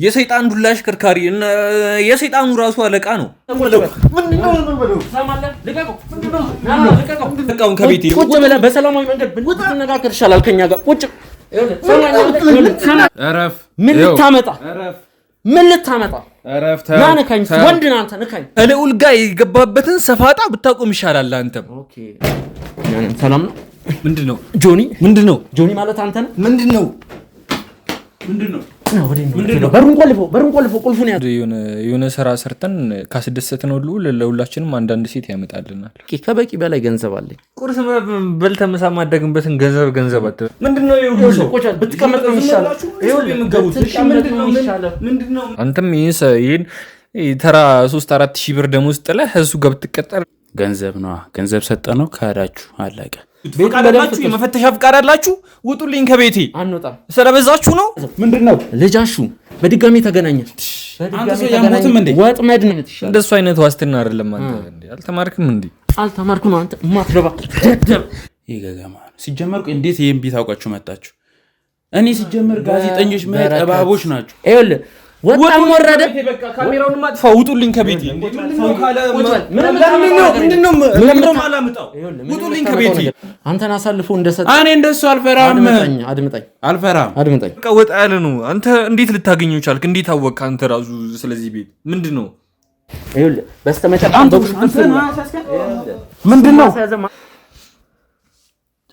የሰይጣን ዱላ አሽከርካሪ እና የሰይጣኑ ራሱ አለቃ ነው። ልቀቀው ከቤቴ ቁጭ ብለህ በሰላማዊ መንገድ ብትነጋገር ይሻላል ከኛ ጋር ቁጭ። እረፍ። ምን ልታመጣ ናነካኝ? ወንድ ነህ አንተ ነካኝ። ከልዑል ጋር የገባበትን ሰፋጣ ብታቆም ይሻላል። አንተም ሰላም ነው። ምንድነው ጆኒ? ምንድነው ጆኒ ማለት አንተ ነህ? ምንድነው በሩን ቆልፎ ቁልፉን ያዙ። የሆነ ስራ ሰርተን ካስደሰትነው ለሁላችንም አንዳንድ ሴት ያመጣልናል። ከበቂ በላይ ገንዘብ አለኝ። ቁርስ በልተህ ምሳ ማደግንበትን ገንዘብ አትበል። ምንድነው ብትቀመጥ ነው የሚሻለው። አንተም ይህን ተራ 3-4 ሺህ ብር ደሞዝ ጥለህ እሱ ጋር ብትቀጠር ገንዘብ ነዋ። ገንዘብ ሰጠነው ካዳችሁ አለቀ። የመፈተሻ ፍቃድ አላችሁ? ውጡልኝ ከቤቴ። አንወጣም። ስለበዛችሁ ነው። ምንድነው ልጃሹ በድጋሚ ተገናኘ። ወጥመድ ነው። እንደሱ አይነት ዋስትና አይደለም። አንተ እንዴ አልተማርክም እንዴ? አልተማርኩም። አንተ ማትረባ ይገገማ። ሲጀመር እንዴት ይሄን ቢት አውቃችሁ መጣችሁ? እኔ ሲጀመር ጋዜጠኞች ማለት እባቦች ናቸው። ይኸውልህ ወጣም ወረደ። ካሜራውን ማጥፋ። ውጡልኝ ከቤቴ። ምንድነው ማላምጣው? ውጡልኝ ከቤቴ። አንተን አሳልፎ እንደሰጠ እኔ እንደሱ አልፈራም። አድምጠኝ። በቃ ወጣ ያለ ነው። አንተ እንዴት ልታገኘው ቻልክ? እንዴት አወቅህ አንተ ራሱ ስለዚህ ቤት? ምንድነው? ይኸውልህ በስተመጨረሻ ምንድነው?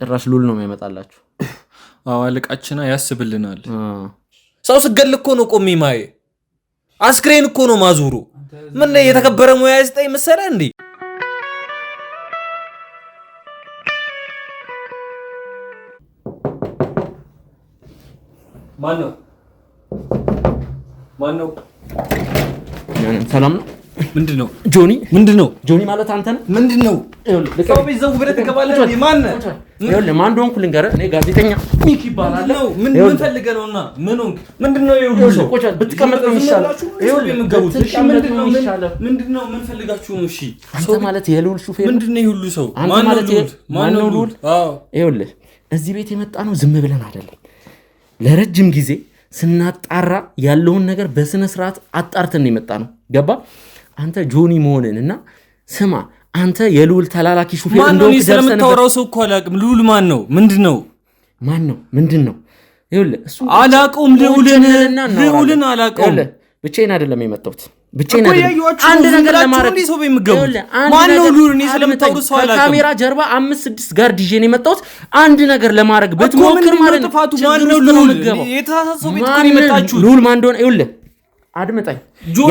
ጭራሽ ሉል ነው የሚያመጣላችሁ። አዎ አለቃችና ያስብልናል። ሰው ስገል እኮ ነው ቆሜ ማየ። አስክሬን እኮ ነው ማዞሩ። ምን የተከበረ ሙያ ያስጠይ መሰለ እንዴ? ማን ነው? ሰላም ነው። ምንድነው? ጆኒ? ምንድነው? ጆኒ ማለት አንተ ነህ? ምንድነው? ሰው ቢዘው ብለህ ተቀባለህ። ማን ነህ? ይኸውልህ ማን እንደሆንኩ ልንገርህ። እኔ ጋዜጠኛ ሚኪ ይባላል። ምን ፈልገህ ነውና? ምን ሆንክ? ምንድነው? ይኸውልህ ቁጭ ብትቀመጥ ነው የሚሻለው። ይኸውልህ ምንድነው? ምን ፈልጋችሁ ነው? እሺ አንተ ማለት የልዑል ሹፌር ምንድነው? ይሁሉ ሰው ማን ነው ልዑል? አዎ ይኸውልህ እዚህ ቤት የመጣ ነው ዝም ብለን አይደለም። ለረጅም ጊዜ ስናጣራ ያለውን ነገር በስነ ስርዓት አጣርተን የመጣ ነው። ገባ? አንተ ጆኒ መሆንንና ስማ አንተ የልዑል ተላላኪ ሹፌር እንደሆንክ ስለምታወራው ሰው እኮ አላውቅም። ልዑል ማን ነው? ምንድነው? ይኸውልህ እሱ አላውቀውም። ልዑልን አላውቀውም። ብቻዬን አይደለም የመጣሁት። አንድ ነገር ለማድረግ ማን ነው ልዑል? እኔ ስለምታወራው ሰው አላውቅም። ከካሜራ ጀርባ 5-6 ጋርድ ይዤ ነው የመጣሁት። አንድ ነገር ለማድረግ ብትሞክር ማለት ነው። ማን ነው ልዑል? የተሳሳተ ሰው ቤት እኮ ነው የመጣችሁት። ልዑል ማን እንደሆነ ይኸውልህ አድምጠኝ።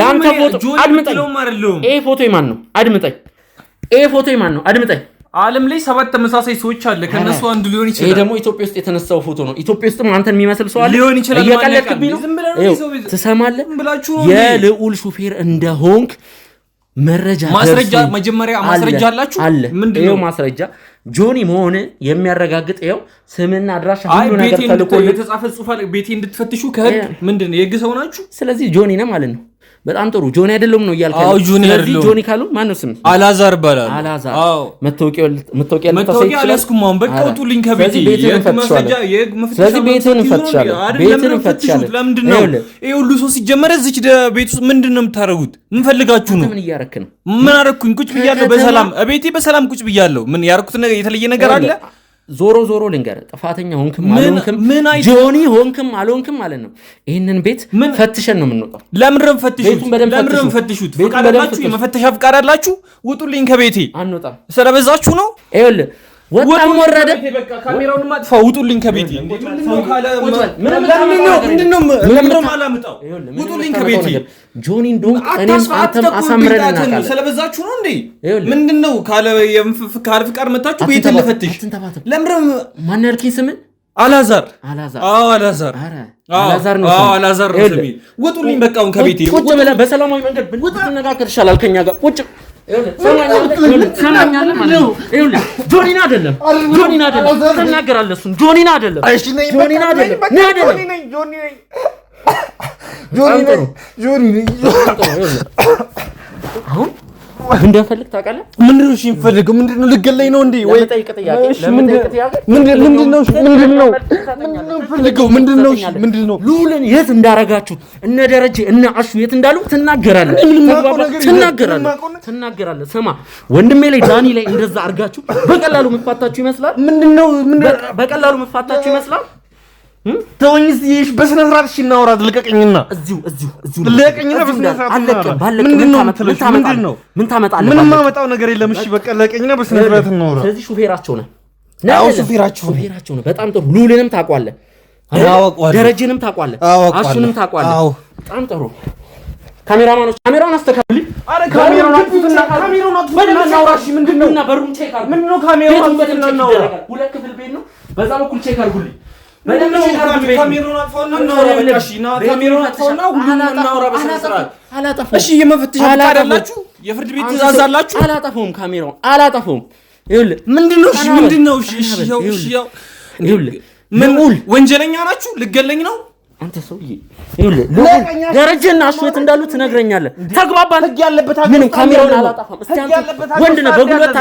ያንተ ፎቶ አድምጠኝ። ይሄ ፎቶ የማን ነው? አድምጠኝ። ዓለም ላይ 7 ተመሳሳይ ሰዎች አለ። ከነሱ አንዱ ሊሆን ይችላል። ይሄ ደግሞ ኢትዮጵያ ውስጥ የተነሳው ፎቶ ነው። ኢትዮጵያ ውስጥም አንተን የሚመስል ሰው አለ ሊሆን ይችላል። እየቀለድክብኝ ነው። ትሰማለህ? የልዑል ሹፌር እንደሆንክ መጀመሪያ ማስረጃ አላችሁ? ምንድነው ማስረጃ? ጆኒ መሆን የሚያረጋግጥ ይኸው ስምና አድራሻ ሁሉ ነገር ተልኮልህ የተጻፈ ጽሑፍ አለ። ቤቴ እንድትፈትሹ ከህግ ምንድነው የህግ ሰው ናችሁ። ስለዚህ ጆኒ ነህ ማለት ነው። በጣም ጥሩ ጆኒ አይደለም ነው እያልከኝ? አዎ ጆኒ አይደለም። ጆኒ ካሉ ማን ነው ስም? አላዛር ይባላል። አዎ መታወቂያ አላስኩም። አሁን በቃ ውጡልኝ ከቤቴ። ስለዚህ ቤትን እንፈትሻለን። ለምንድነው ይሄ ሁሉ ሰው ሲጀመር እዚች ቤት ውስጥ ምንድነው የምታረጉት? ምን ፈልጋችሁ ነው? ምን እያረክ ነው? ምን አረኩኝ? ቁጭ ብያለሁ በሰላም ቤቴ በሰላም ቁጭ ብያለሁ። ምን ያረኩት ነገር የተለየ ነገር አለ? ዞሮ ልንገርህ፣ ጥፋተኛ ሆንክም አልሆንክም ጆኒ ሆንክም አልሆንክም ማለት ነው ይሄንን ቤት ፈትሸን ነው የምንወጣው። ለምን ፈትሹት? ፍቃድ አላችሁ? የመፈተሻ ፍቃድ አላችሁ? ውጡልኝ ከቤቴ። አንወጣም። ስለበዛችሁ ነው። ይኸውልህ ወጣም ወረደ። ካሜራውን ማጥፋ። ውጡልኝ ከቤቴ። ምንድነው ማላምጣው? ውጡልኝ ከቤቴ። ጆኒ እንደውም እኔም አንተም አሳምረን እናውቃለን። ስለበዛችሁ ነው እንዴ? ምንድነው ካለ ፍቃድ መጣችሁ ቤት ልፈትሽ? ለምን ማን ያልከኝ ስምን? አላዛር። አላዛር ነው። አላዛር ነው ስሜ። ውጡልኝ በቃ አሁን ከቤቴ። ቁጭ ብለህ በሰላማዊ መንገድ ብትነጋገር ይሻላል ከኛ ጋር ቁጭ ጆኒን አይደለም ተናገራለህ። እሱን ጆኒን አይደለም አሁን እንደፈልግ ታውቃለህ? ምንድነው እሺ የምፈልገው? ምንድነው ልገለኝ ነው እንዴ? ወይ ለመጠይቅ ጥያቄ ምንድነው የምፈልገው? ምንድነው ሉልን የት እንዳረጋችሁት እነ ደረጀ እነ አሹ የት እንዳሉ ትናገራለህ። ስማ ወንድሜ ላይ ዳኒ ላይ እንደዛ አርጋችሁ በቀላሉ መፋታችሁ ይመስላል? ምንድነው በቀላሉ መፋታችሁ ይመስላል? ተወኝስ ይሽ በስነ ስርዓት እሺ እናውራት። ልቀቀኝና እዚሁ ልቀቀኝና በስነ ስርዓት ምንድነው ምን ታመጣለህ? ምንም ማመጣው ነገር የለም። እሺ በቃ ልቀቀኝና በስነ ስርዓት እናውራ። ስለዚህ ሹፌራቸው ነህ። አዎ ሹፌራቸው ነህ። በጣም ጥሩ። ሉልንም ታውቀዋለህ፣ ደረጀንም ታውቀዋለህ፣ አሹንም ታውቀዋለህ። በጣም ጥሩ። ካሜራማኖች ካሜራውን አስተካክሉ። አረ ካሜራውን አጥፉትና እናውራ። እሺ ምንድነው በሩም ቼክ አድርጉ። ምንድነው ካሜራውን እናውራ። ሁለት ክፍል ቤት ነው። በዛ በኩል ቼክ አድርጉልኝ። ካሜራውን አጥፋውና እናውራ። በቃ እሺ ካሜራውን አጥፋውና ሁሉንም እናውራ በስነ ስርዓት። አላጠፋም። እሺ የመፈተሻ ፈቃድ አላችሁ? የፍርድ ቤት ትእዛዝ አላችሁ? አላጠፋውም። ካሜራውን አላጠፋውም። ይኸውልህ ምንድነው? እሺ ምንድነው? እሺ ይኸውልህ ምን ወንጀለኛ ናችሁ? ልገለኝ ነው አንተ ሰውዬ። ይኸውልህ ደረጀና አሹ የት እንዳሉ ትነግረኛለህ። ተግባባን? ህግ ያለበት ሀገር ምን ካሜራውን አላጠፋም። እስቲ አንተ ወንድ ነህ፣ በጉልበት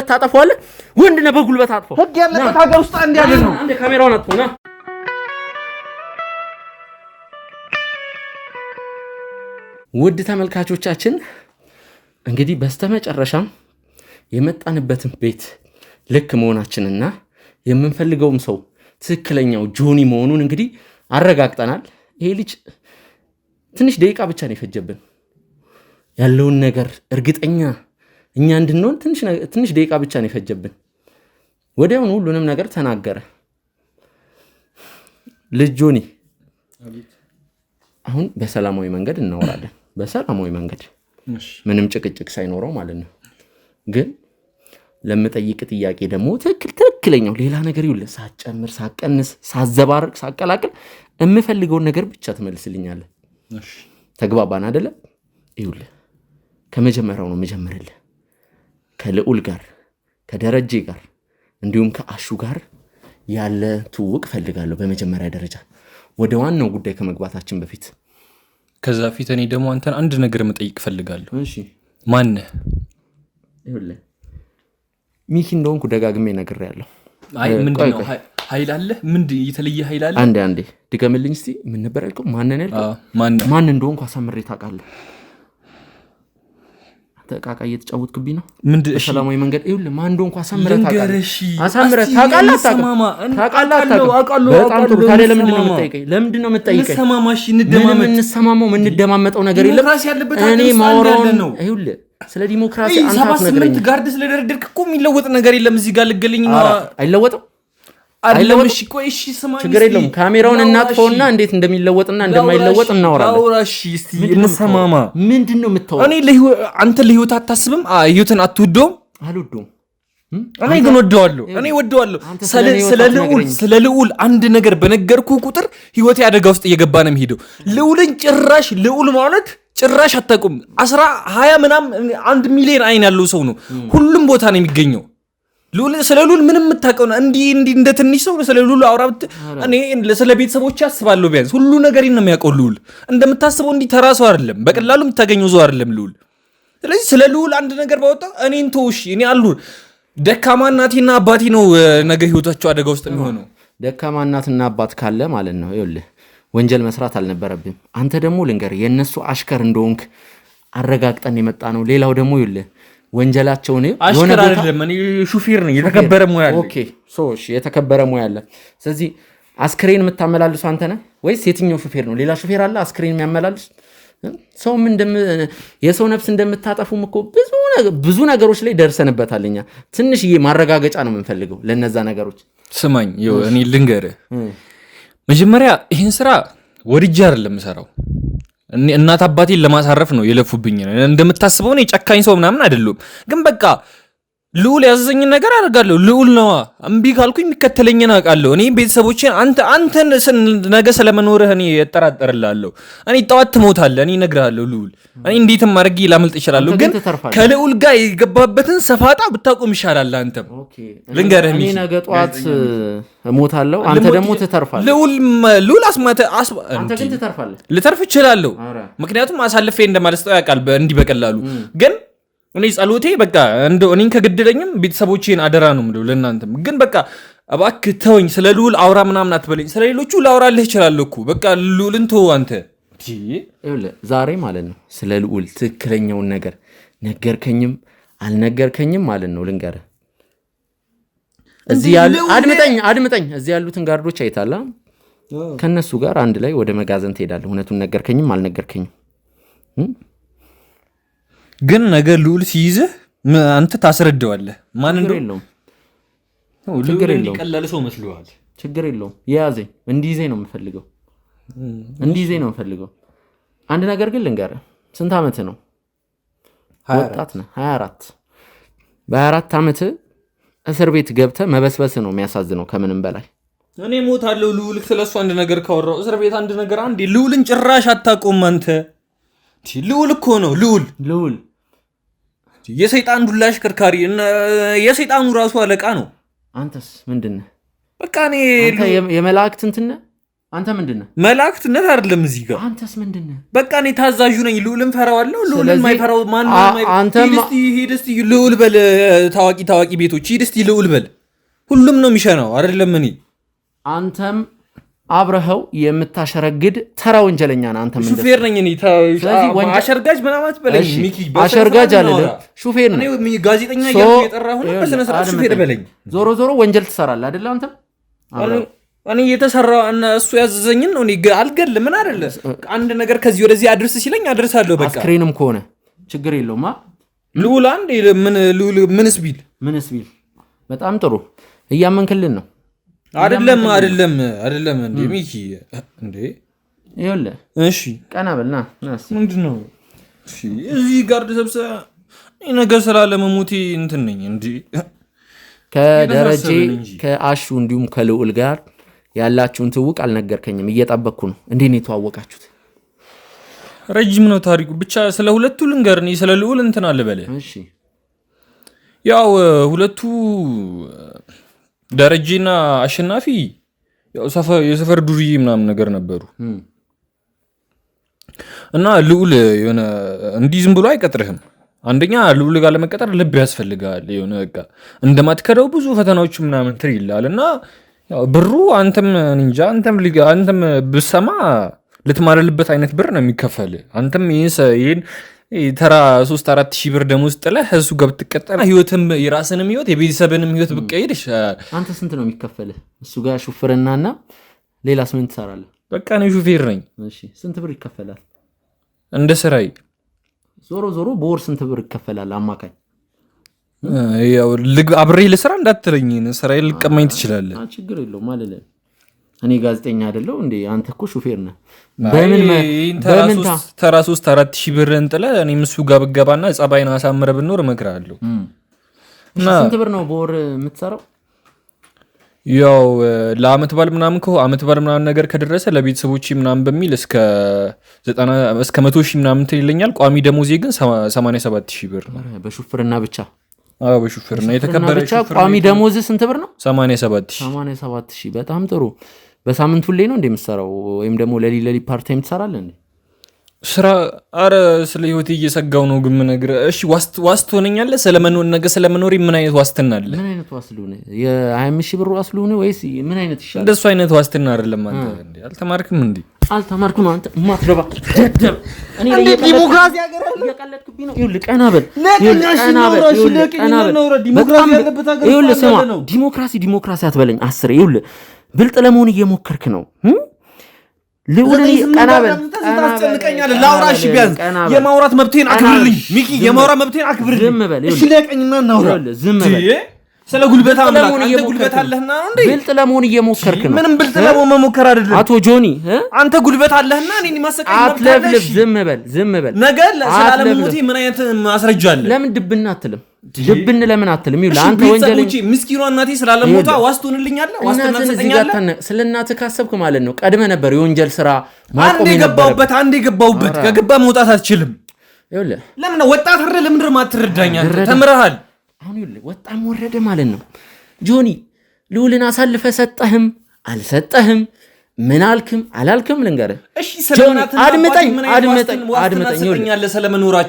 ታጠፋዋለህ። ወንድ ነህ፣ በጉልበት አጥፋው። ህግ ያለበት ሀገር ውስጥ አንድ ያለ ነው። አንዴ ካሜራውን አጥፋውና ውድ ተመልካቾቻችን እንግዲህ በስተመጨረሻም የመጣንበትን ቤት ልክ መሆናችንና የምንፈልገውም ሰው ትክክለኛው ጆኒ መሆኑን እንግዲህ አረጋግጠናል። ይሄ ልጅ ትንሽ ደቂቃ ብቻ ነው የፈጀብን ያለውን ነገር እርግጠኛ እኛ እንድንሆን ትንሽ ደቂቃ ብቻ ነው የፈጀብን። ወዲያውኑ ሁሉንም ነገር ተናገረ። ልጅ ጆኒ አሁን በሰላማዊ መንገድ እናወራለን። በሰላማዊ መንገድ ምንም ጭቅጭቅ ሳይኖረው ማለት ነው። ግን ለምጠይቅ ጥያቄ ደግሞ ትክክለኛው ሌላ ነገር ይኸውልህ፣ ሳጨምር፣ ሳቀንስ፣ ሳዘባርቅ፣ ሳቀላቅል የምፈልገውን ነገር ብቻ ትመልስልኛለህ። ተግባባን አይደለ? ይኸውልህ ከመጀመሪያው ነው መጀመርልህ። ከልዑል ጋር ከደረጀ ጋር እንዲሁም ከአሹ ጋር ያለ ትውውቅ ፈልጋለሁ በመጀመሪያ ደረጃ ወደ ዋናው ጉዳይ ከመግባታችን በፊት። ከዛ ፊት እኔ ደግሞ አንተን አንድ ነገር መጠይቅ ፈልጋለሁ። እሺ ማነህ? ይኸውልህ ሚኪ እንደሆንኩ ደጋግሜ ነግሬያለሁ። አይ ምንድነው ኃይል አለ? ምንድን የተለየ ኃይል አለ? አንዴ ድገምልኝ እስቲ። ምን ነበር ያልከው? ማንን ያልከው? ማን እንደሆንኩ አሳምሬ ታውቃለህ? ተቃቃ እየተጫወትክብኝ ነው። በሰላማዊ መንገድ ይኸውልህ ማን እንደሆንኩ አሳምሬ ታውቃለህ? ታውቃለህ? በጣም ጥሩ። ታዲያ ለምንድን ነው የምትጠይቀኝ? የምንሰማማው የምንደማመጠው ነገር የለም። እኔ ማውራውን ይኸውልህ ስለ ዲሞክራሲ አንተ አትነግረኝ። ጋርድ ስለደረደርክ እኮ የሚለወጥ ነገር የለም። እዚህ ጋር ልገልኝ ነው። አይለወጥም። እሺ ቆይ እሺ ስማኝ፣ ችግር የለውም። ካሜራውን እናጥፈውና እንዴት እንደሚለወጥና እንደማይለወጥ እናወራለን። እሺ እስቲ እንሰማማ። ምንድነው የምታወራው? አንተ ለህይወት አታስብም? ህይወትን አትወደውም? አልወደውም። እኔ ግን ወደዋለሁ። ስለ ልዑል አንድ ነገር በነገርኩ ቁጥር ህይወቴ አደጋ ውስጥ እየገባ ነው የሚሄደው። ልዑልን ጭራሽ ልዑል ማለት ጭራሽ አታውቁም። 20 ምናምን 1 ሚሊዮን አይን ያለው ሰው ነው። ሁሉም ቦታ ነው የሚገኘው። ስለ ልዑል ምንም የምታውቀው ነው እንዲህ እንደ ትንሽ ሰው ስለ ልዑል አውራብት። እኔ ስለ ቤተሰቦች አስባለሁ። ቢያንስ ሁሉ ነገር ነው የሚያውቀው ልዑል። እንደምታስበው እንዲህ ተራ ሰው አይደለም። በቀላሉ የምታገኘው ሰው አይደለም ልዑል። ስለዚህ ስለ ልዑል አንድ ነገር ባወጣ እኔን ተውሽ። እኔ አሉ ደካማ እናቴና አባቴ ነው ነገ ህይወታቸው አደጋ ውስጥ የሚሆነው። ደካማ እናትና አባት ካለ ማለት ነው ይኸውልህ ወንጀል መስራት አልነበረብም። አንተ ደግሞ ልንገርህ የነሱ አሽከር እንደሆንክ አረጋግጠን የመጣ ነው። ሌላው ደግሞ ይኸውልህ ወንጀላቸውን አሽከር አይደለም፣ እኔ ሹፌር ነኝ። የተከበረ ሙያ አለ። ኦኬ የተከበረ ሙያ አለ። ስለዚህ አስክሬን የምታመላልሱ አንተ ነህ ወይስ የትኛው ሹፌር ነው? ሌላ ሹፌር አለ አስክሬን የሚያመላልስ? ሰውም የሰው ነፍስ እንደምታጠፉም እኮ ብዙ ነገሮች ላይ ደርሰንበታል። እኛ ትንሽዬ ማረጋገጫ ነው የምንፈልገው ለነዛ ነገሮች። ስማኝ እኔ ልንገርህ፣ መጀመሪያ ይህን ስራ ወድጄ አይደለም የምሰራው። እናት አባቴን ለማሳረፍ ነው የለፉብኝ። እንደምታስበው እኔ ጨካኝ ሰው ምናምን አይደለም። ግን በቃ ልዑል ያዘዘኝን ነገር አደርጋለሁ። ልዑል ነዋ። እምቢ ካልኩኝ የሚከተለኝን አውቃለሁ። እኔ ቤተሰቦቼን አንተን ነገ ስለመኖርህ እኔ እጠራጠርልሃለሁ። እኔ ጠዋት ትሞታለህ። እኔ እነግርሃለሁ ልዑል። እኔ እንዴትም አድርጌ ላመልጥ እችላለሁ። ግን ከልዑል ጋር የገባበትን ሰፋጣ ብታቆም ይሻላል። አንተም ልንገርህ፣ እኔ ነገ ጠዋት እሞታለሁ፣ አንተ ደግሞ ትተርፋለህ። ልዑል አንተ ግን ትተርፋለህ። ልተርፍ እችላለሁ፣ ምክንያቱም አሳልፌ እንደማልሰጠው ያውቃል እንዲህ በቀላሉ። ግን እኔ ጸሎቴ በቃ እንደው እኔን ከገደለኝም ቤተሰቦቼን አደራ ነው የምለው ለእናንተም። ግን በቃ እባክህ ተወኝ፣ ስለ ልዑል አውራ ምናምን አትበለኝ። ስለ ሌሎቹ ላውራልህ እችላለሁ እኮ በቃ ልዑልን ተወው አንተ። ዛሬ ማለት ነው ስለ ልዑል ትክክለኛውን ነገር ነገርከኝም አልነገርከኝም ማለት ነው ልንገርህ። እዚህ ያሉ አድምጠኝ እዚህ ያሉትን ጋርዶች አይታላ ከነሱ ጋር አንድ ላይ ወደ መጋዘን ትሄዳለህ። እውነቱን ነገርከኝም አልነገርከኝም ግን ነገር ልዑል ሲይዝህ አንተ ታስረዳዋለህ። ማን እንደው ችግር የለውም ቀላል ሰው መስሎሃል። ችግር የለውም የያዘኝ እንዲይዘኝ ነው የምፈልገው፣ እንዲይዘኝ ነው የምፈልገው። አንድ ነገር ግን ልንገርህ፣ ስንት ዓመት ነው? ወጣት ነህ 24። በ24 ዓመት እስር ቤት ገብተህ መበስበስ ነው የሚያሳዝነው ከምንም በላይ። እኔ ሞታለሁ ልዑል ስለሱ አንድ ነገር ካወራው እስር ቤት አንድ ነገር አንዴ ልዑልን ጭራሽ አታውቀውም አንተ። ልዑል እኮ ነው ልዑል የሰይጣን ዱላ አሽከርካሪ እና የሰይጣኑ ራሱ አለቃ ነው። አንተስ ምንድነህ? በቃ እኔ የመላእክት እንትን ነህ አንተ። ምንድነህ? መላእክትነት አይደለም እዚህ ጋር። አንተስ ምንድነህ? በቃ እኔ ታዛዡ ነኝ። ልዑልን ፈራዋለሁ። ልዑልን ማይፈራው ማን ሂድ እስቲ ልዑል በል። ታዋቂ ቤቶች ሂድ እስቲ ልዑል በል። ሁሉም ነው የሚሸናው አይደለም። እኔ አንተም አብረኸው የምታሸረግድ ተራ ወንጀለኛ ነህ። አንተ ምን ሹፌር ነኝ እኔ። አሸርጋጅ ምናምን አትበለኝ ሚኪ። አሸርጋጅ አይደለም ሹፌር ነኝ። እኔ ጋዜጠኛ እያልኩ የጠራሁ ነው። በስነ ስርዓት ሹፌር በለኝ። ዞሮ ዞሮ ወንጀል ትሰራለህ አይደል? አንተም እኔ የተሰራ እሱ ያዘዘኝን ነው። እኔ አልገልም ምን አይደለ። አንድ ነገር ከዚህ ወደዚህ አድርስ ሲለኝ አድርሳለሁ። በቃ አስክሬንም ከሆነ ችግር የለውም። ልዑል አንዴ ምንስ ቢል በጣም ጥሩ እያመንክልን ነው። አይደለም እንዴ ሚኪ እንዴ ይኸውልህ። እሺ ቀና በልና ምንድነው? እሺ እዚህ ጋር ተሰብሰበ ነገር ስላለ መሞቴ እንትን ነኝ እንዴ። ከደረጀ ከአሹ እንዲሁም ከልዑል ጋር ያላችሁን ትውቅ አልነገርከኝም። እየጠበቅኩ ነው። እንዴት ነው የተዋወቃችሁት? ረጅም ነው ታሪኩ። ብቻ ስለ ሁለቱ ልንገር። እኔ ስለ ልዑል እንትን አልበለ። እሺ ያው ሁለቱ ደረጀና አሸናፊ ያው የሰፈር ዱርዬ ምናምን ነገር ነበሩ እና ልዑል የሆነ እንዲህ ዝም ብሎ አይቀጥርህም። አንደኛ ልዑል ጋር ለመቀጠር ልብ ያስፈልጋል። የሆነ በቃ እንደማትከደው ብዙ ፈተናዎች ምናምን ትር ይላል እና ያው ብሩ አንተም እንጃ አንተም ብሰማ ልትማለልበት አይነት ብር ነው የሚከፈል። አንተም ይሄን ተራ 3-4 ሺህ ብር ደሞዝ ጥለህ እሱ ጋር ብትቀጠር ህይወትም የራስንም ህይወት የቤተሰብንም ህይወት ብትቀይር ይሻላል። አንተ ስንት ነው የሚከፈልህ እሱ ጋር ሹፍርናና ሌላስ ምን ትሰራለህ? በቃ እኔ ሹፌር ነኝ። እሺ ስንት ብር ይከፈላል? እንደ ስራዬ ዞሮ በወር ስንት ብር ይከፈላል አማካኝ? ያው አብሬ ለስራ እንዳትለኝ ስራዬ ልቀማኝ ትችላለህ። ችግር የለውም ማለት እኔ ጋዜጠኛ አይደለሁ እንዴ? አንተ እኮ ሹፌር ነህ። ተራ 3-4 ሺህ ብር እንጥለህ እኔም እሱ ጋር ብገባና ጸባይን አሳምረህ ብንኖር እመክርሃለሁ። ስንት ብር ነው በወር የምትሰራው? ያው ለአመት ባል ምናምን ነገር ከደረሰ ለቤተሰቦቼ ምናምን በሚል እስከ 100 ሺህ ምናምን ይለኛል። ቋሚ ደሞዜ ግን 87 ሺህ ብር ነው በሹፍርና ብቻ። በሹፍርና የተከበረ ቋሚ ደሞዝ ስንት ብር ነው? 87 ሺህ። በጣም ጥሩ። በሳምንት ሁሌ ነው እንደምትሰራው ወይም ደግሞ ለሊ ፓርት ታይም ትሰራለህ እንዴ? ስራ አረ ስለ ህይወቴ እየሰጋው ነው ግን ምነግርህ። እሺ ዋስ ትሆነኛለህ? ስለመኖር ምን አይነት ዋስትና አለ? ምን አይነት ዋስሉነ? የ25 ሺህ ብር ዋስሉነ ወይስ ምን አይነት ይሻላል? እንደሱ አይነት ዋስትና አይደለም። አንተ እንዴ አልተማርክም እንዴ? አልተማርኩም። አንተ ማትረባ እኔ ዲሞክራሲ ሀገር አለ እየቀለድክብኝ ነው። ይኸውልህ ቀና በል ዲሞክራሲ አትበለኝ። አስሬ ይኸውልህ ብልጥ ለመሆን እየሞከርክ ነው። ልዑል ቀና በል ታስጨንቀኛለህ። ላውራሽ ቢያንስ የማውራት መብቴን አክብርልኝ ሚኪ፣ የማውራት መብቴን አክብርልኝ። ዝም በል እሺ ለቀኝና እናውራ። ዝም በል ስለ ጉልበት አምላክ አንተ ጉልበት አለህና እንዴ? ብልጥ ለመሆን እየሞከርክ ነው። ምንም ብልጥ ለመሆን መሞከር አይደለም አቶ ጆኒ። አንተ ጉልበት አለህና እኔን ማሰቃየት ነው። አትለፍልፍ። ዝም በል ነገ ስላለመሞቴ ምን አይነት ማስረጃ አለ? ለምን ድብና አትልም? ድብን ለምን አትልም? ይኸውልህ አንተ ወንጀል ምስኪኗ እናቴ ስላለሞቷ ዋስ ትሆንልኛለህ? ዋስትና ትሰጠኛለህ? ስለ እናትህ ካሰብክ ማለት ነው ቀድመህ ነበር የወንጀል ስራ ማቆም ነበር። አንዴ ገባሁበት ከገባ መውጣት አትችልም። ይኸውልህ ለምን ወጣት አይደል? ለምን ድር ማትረዳኛ? ተምረሃል። አሁን ይኸውልህ ወጣም ወረደ ማለት ነው ጆኒ። ልዑልን አሳልፈህ ሰጠህም አልሰጠህም ምን አልክም አላልክም ልንገርህ። እሺ ስለናትና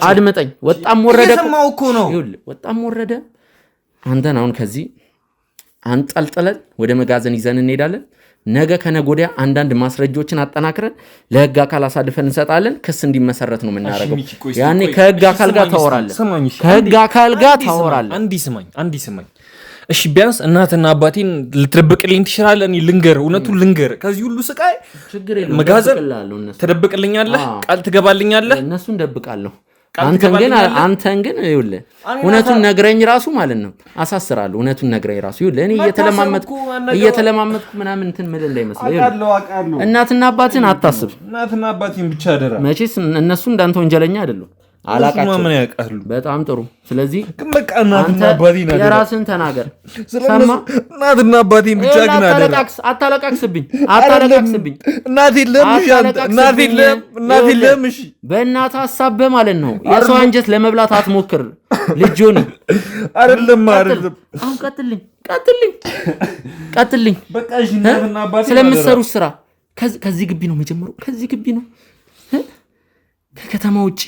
አድምጠኝ ወጣም ወረደ እኮ ነው ወጣም ወረደ። አንተን አሁን ከዚህ አንጠልጥለን ወደ መጋዘን ይዘን እንሄዳለን። ነገ ከነገ ወዲያ አንዳንድ ማስረጃዎችን አጠናክረን ለህግ አካል አሳልፈን እንሰጣለን። ክስ እንዲመሰረት ነው የምናደርገው። ያኔ ከህግ አካል ጋር ታወራለህ። አንዲ ስማኝ እሺ ቢያንስ እናትና አባቴን ልትደብቅልኝ ትችላለህ? እኔ እውነቱን ልንገር ከዚህ ሁሉ ስቃይ መጋዘን ትደብቅልኛለህ? ቃል ትገባልኛለህ? እነሱን ደብቃለሁ። አንተን ግን ይኸውልህ እውነቱን ነግረኝ ራሱ ማለት ነው አሳስራለሁ። እውነቱን ነግረኝ ራሱ ይኸውልህ እኔ እየተለማመጥኩ ምናምን እንትን ምን እንዳይመስልህ። እናትና አባትን አታስብ። እናትና አባቴን ብቻ አደራ። መቼስ እነሱ እንዳንተ ወንጀለኛ አይደሉም። አላቃቸው በጣም ጥሩ። ስለዚህ በቃ እናትና አባቴን አደራ። የራስን ተናገር። ሰማ እናትና አባቴን ብቻ ግን አደራ። አታለቃቅስብኝ። እናቴ ለም እሺ በእናት ሐሳብ ማለት ነው። የሰው አንጀት ለመብላት አትሞክር ልጅ ሆኒ። አይደለም አሁን ቀጥልኝ። በቃ እሺ እናትና አባቴን ስለምትሰሩት ስራ ከዚህ ግቢ ነው መጀመሩ። ከዚህ ግቢ ነው ከከተማ ውጪ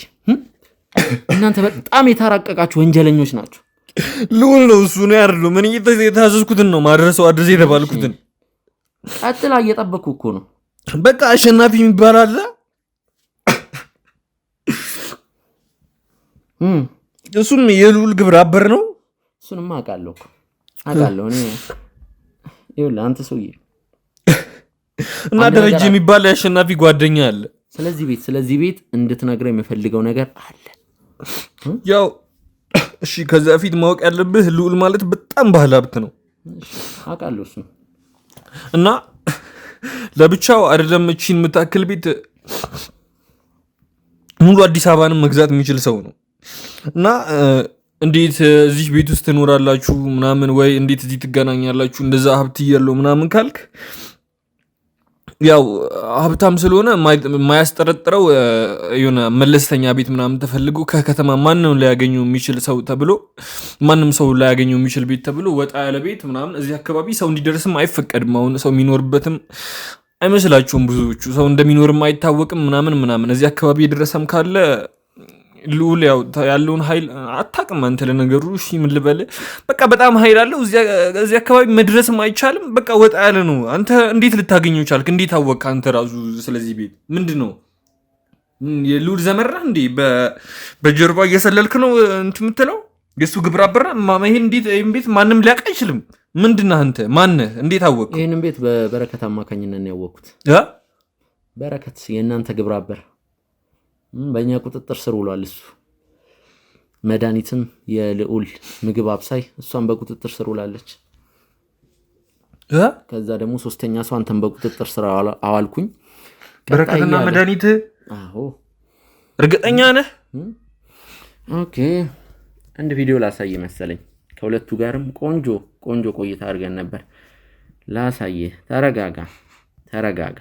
እናንተ በጣም የተራቀቃችሁ ወንጀለኞች ናችሁ። ልውል ነው እሱ ነው ያርሉ ምን የታዘዝኩትን ነው ማድረሰው አድርዜ የተባልኩትን ቀጥላ እየጠበቅኩ እኮ ነው። በቃ አሸናፊ የሚባል አለ። እሱም የልውል ግብረ አበር ነው። እሱንም አውቃለሁ እኔ ይኸውልህ አንተ ሰውዬ እና ደረጃ የሚባል የአሸናፊ ጓደኛ አለ። ስለዚህ ቤት እንድትነግረው የምፈልገው ነገር አለ። ያው እሺ ከዛ በፊት ማወቅ ያለብህ ልዑል ማለት በጣም ባለ ሀብት ነው። አውቃለሁ እሱ እና ለብቻው አይደለም እቺን የምታክል ቤት ሙሉ አዲስ አበባንም መግዛት የሚችል ሰው ነው። እና እንዴት እዚህ ቤት ውስጥ ትኖራላችሁ ምናምን ወይ እንዴት እዚህ ትገናኛላችሁ እንደዛ ሀብት እያለው ምናምን ካልክ ያው ሀብታም ስለሆነ የማያስጠረጥረው የሆነ መለስተኛ ቤት ምናምን ተፈልጎ ከከተማ ማንም ላያገኘው የሚችል ሰው ተብሎ ማንም ሰው ላያገኘው የሚችል ቤት ተብሎ ወጣ ያለ ቤት ምናምን እዚህ አካባቢ ሰው እንዲደርስም አይፈቀድም። አሁን ሰው የሚኖርበትም አይመስላችሁም። ብዙዎቹ ሰው እንደሚኖርም አይታወቅም ምናምን እዚህ አካባቢ የደረሰም ካለ ልዑል ያለውን ኃይል አታውቅም አንተ። ለነገሩ እሺ ምን ልበል በቃ በጣም ኃይል አለው እዚህ አካባቢ መድረስም አይቻልም። በቃ ወጣ ያለ ነው። አንተ እንዴት ልታገኘው ቻልክ? እንዴት አወቅህ አንተ ራሱ? ስለዚህ ቤት ምንድነው የልዑል ዘመራህ እንዴ? በጀርባ እየሰለልክ ነው እንትን የምትለው የሱ ግብረ አበር ይሄን ቤት ማንም ሊያውቅ አይችልም። ምንድነህ አንተ? ማነህ? እንዴት አወቅህ? ይሄንን ቤት በበረከት አማካኝነት ነው ያወቅኩት። በረከት የእናንተ ግብረ አበር በእኛ ቁጥጥር ስር ውሏል። እሱ መድኃኒትም የልዑል ምግብ አብሳይ እሷን በቁጥጥር ስር ውላለች። ከዛ ደግሞ ሶስተኛ ሰው አንተን በቁጥጥር ስር አዋልኩኝ። በረከትና መድኃኒት? አዎ። እርግጠኛ ነህ? ኦኬ። አንድ ቪዲዮ ላሳየ መሰለኝ። ከሁለቱ ጋርም ቆንጆ ቆይታ አድርገን ነበር። ላሳየ። ተረጋጋ።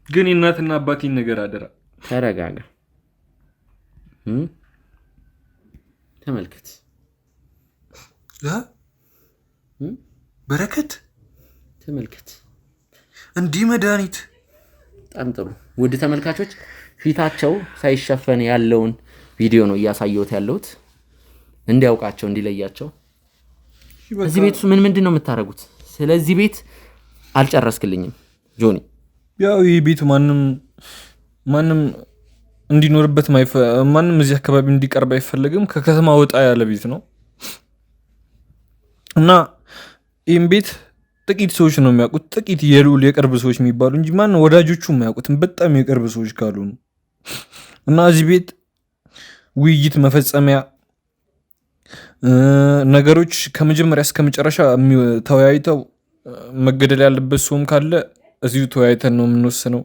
ግን እናትና አባቴን ነገር አደራ። ተረጋጋ። ተመልከት። በረከት ተመልከት። እንዲህ መድኃኒት በጣም ጥሩ። ውድ ተመልካቾች ፊታቸው ሳይሸፈን ያለውን ቪዲዮ ነው እያሳየሁት ያለሁት እንዲያውቃቸው እንዲለያቸው። እዚህ ቤት ምንድን ነው የምታደርጉት? ስለዚህ ቤት አልጨረስክልኝም ጆኒ። ያው ይህ ቤት ማንም እንዲኖርበት ማንም እዚህ አካባቢ እንዲቀርብ አይፈልግም። ከከተማ ወጣ ያለ ቤት ነው እና ይህም ቤት ጥቂት ሰዎች ነው የሚያውቁት። ጥቂት የልዑል የቅርብ ሰዎች የሚባሉ እንጂ ማንም ወዳጆቹ የማያውቁትም በጣም የቅርብ ሰዎች ካልሆኑ እና እዚህ ቤት ውይይት መፈጸሚያ ነገሮች ከመጀመሪያ እስከ መጨረሻ ተወያይተው መገደል ያለበት ሰውም ካለ እዚሁ ተወያይተን ነው የምንወስነው።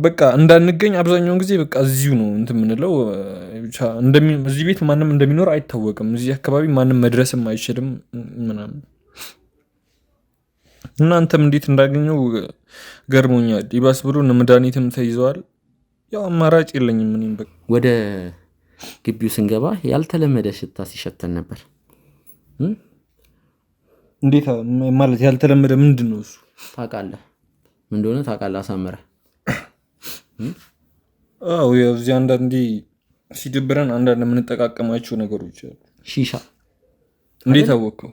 በቃ እንዳንገኝ አብዛኛውን ጊዜ በቃ እዚሁ ነው እንትን የምንለው። ብቻ እዚህ ቤት ማንም እንደሚኖር አይታወቅም። እዚህ አካባቢ ማንም መድረስም አይችልም ምናምን። እናንተም እንዴት እንዳገኘው ገርሞኛል። ይባስ ብሎ መድኃኒትም ተይዘዋል። ያው አማራጭ የለኝም እኔም በቃ። ወደ ግቢው ስንገባ ያልተለመደ ሽታ ሲሸተን ነበር። እንዴት ማለት ያልተለመደ ምንድን ነው እሱ? ታውቃለህ ምን እንደሆነ ታውቃለህ? አሳምረህ እዚህ አንዳንዴ ሲደብረን አንዳንድ የምንጠቃቀማቸው ነገሮች አሉ። ሺሻ። እንዴት አወቀው?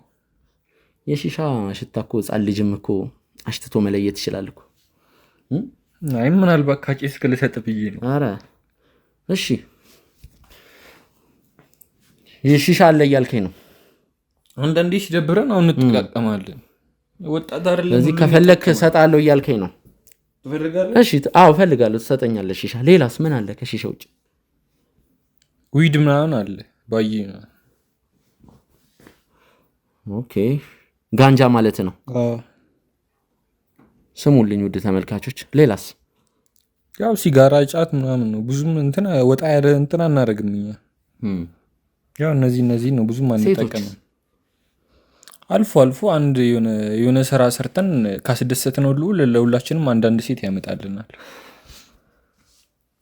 የሺሻ ሽታ እኮ ህፃን ልጅም እኮ አሽትቶ መለየት ይችላል እኮ። አይ ምናልባት ካቄስ ከልሰጥ ብዬ ነው። ኧረ እሺ የሺሻ አለ እያልከኝ ነው? አንዳንዴ ሲደብረን አሁን እንጠቃቀማለን። ወጣት አይደለም። ስለዚህ ከፈለክ እሰጥሃለሁ እያልከኝ ነው? ትፈልጋለህ? እሺ አዎ እፈልጋለሁ። ትሰጠኛለህ ሺሻ። ሌላስ ምን አለ ከሺሻ ውጭ? ዊድ ምናምን አለ ባዬ ነው። ኦኬ ጋንጃ ማለት ነው። ስሙልኝ ውድ ተመልካቾች፣ ሌላስ? ያው ሲጋራ፣ ጫት ምናምን ነው። ብዙም እንትን ወጣ ያለ እንትን አናደርግም እኛ። ያው እነዚህ ነው ብዙም አንጠቀምም። አልፎ አልፎ አንድ የሆነ ስራ ሰርተን ካስደሰትን ሁሉ ለሁላችንም አንዳንድ ሴት ያመጣልናል።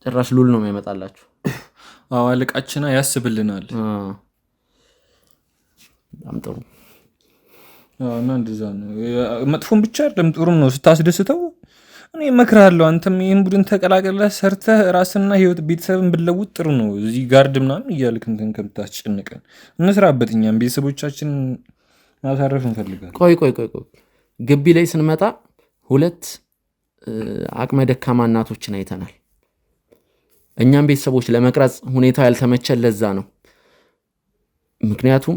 ጭራሽ ሉል ነው የሚያመጣላችሁ? አዎ አለቃችና ያስብልናል። በጣም ጥሩ። እና እንደዛ ነው። መጥፎም ብቻ አይደለም ጥሩም ነው ስታስደስተው። እኔ እመክርሃለሁ አንተም ይሄን ቡድን ተቀላቅለህ ሰርተህ ራስና ህይወት ቤተሰብን ብለውጥ ጥሩ ነው። እዚህ ጋርድ ምናምን እያልክ እንትን ከምታስጨንቀን እንስራበት። እኛም ቤተሰቦቻችን ማሳረፍ እንፈልጋለን። ቆይ ግቢ ላይ ስንመጣ 2 አቅመ ደካማ እናቶችን አይተናል። እኛም ቤተሰቦች ለመቅረጽ ሁኔታው ያልተመቸን ለዛ ነው። ምክንያቱም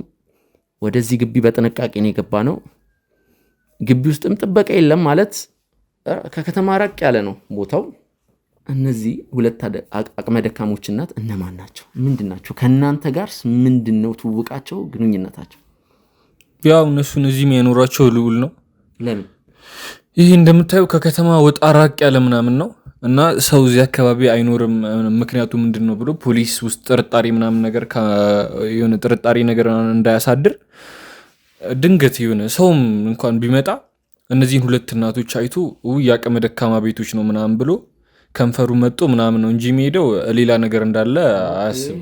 ወደዚህ ግቢ በጥንቃቄ ነው የገባ ነው። ግቢ ውስጥም ጥበቃ የለም ማለት ከከተማ ራቅ ያለ ነው ቦታው። እነዚህ 2 አቅመ ደካሞች እናት እነማን ናቸው? ምንድናቸው? ከእናንተ ጋር ምንድነው ትውውቃቸው፣ ግንኙነታቸው? ያው እነሱን እዚህ የሚያኖራቸው ልዑል ነው። ለምን? ይህ እንደምታየው ከከተማ ወጣ ራቅ ያለ ምናምን ነው እና ሰው እዚህ አካባቢ አይኖርም። ምክንያቱ ምንድን ነው ብሎ ፖሊስ ውስጥ ጥርጣሬ ምናምን ነገር የሆነ ጥርጣሬ ነገር እንዳያሳድር ድንገት የሆነ ሰውም እንኳን ቢመጣ እነዚህን 2 እናቶች አይቶ የአቅመ ደካማ ቤቶች ነው ምናምን ብሎ ከንፈሩ መጥቶ ምናምን ነው እንጂ የሚሄደው ሌላ ነገር እንዳለ አያስብም።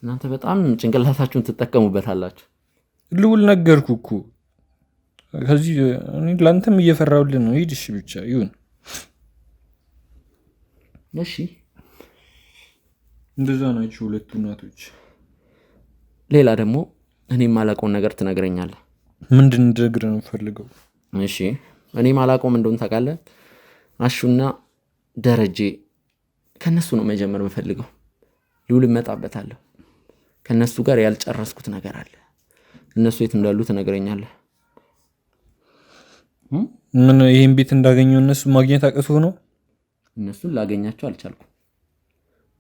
እናንተ በጣም ጭንቅላታችሁን ትጠቀሙበታላችሁ። ልዑል ነገርኩ እኮ ከዚህ ለአንተም እየፈራሁልን ነው። ሂድ እሺ ብቻ ይሁን። እሺ እንደዛ ናቸው 2 እናቶች። ሌላ ደግሞ እኔ ማላውቀውን ነገር ትነግረኛለህ። ምንድን እንደነግርህ ነው ፈልገው? እሺ እኔ ማላውቀውም እንደሆነ ታውቃለህ። አሹና ደረጀ ከነሱ ነው መጀመር የምፈልገው። ልዑል እመጣበታለሁ። ከነሱ ጋር ያልጨረስኩት ነገር አለ። እነሱ የት እንዳሉ ትነግረኛለህ? ምን ይሄን ቤት እንዳገኘው እነሱ ማግኘት አቅቶ ነው? እነሱን ላገኛቸው አልቻልኩም።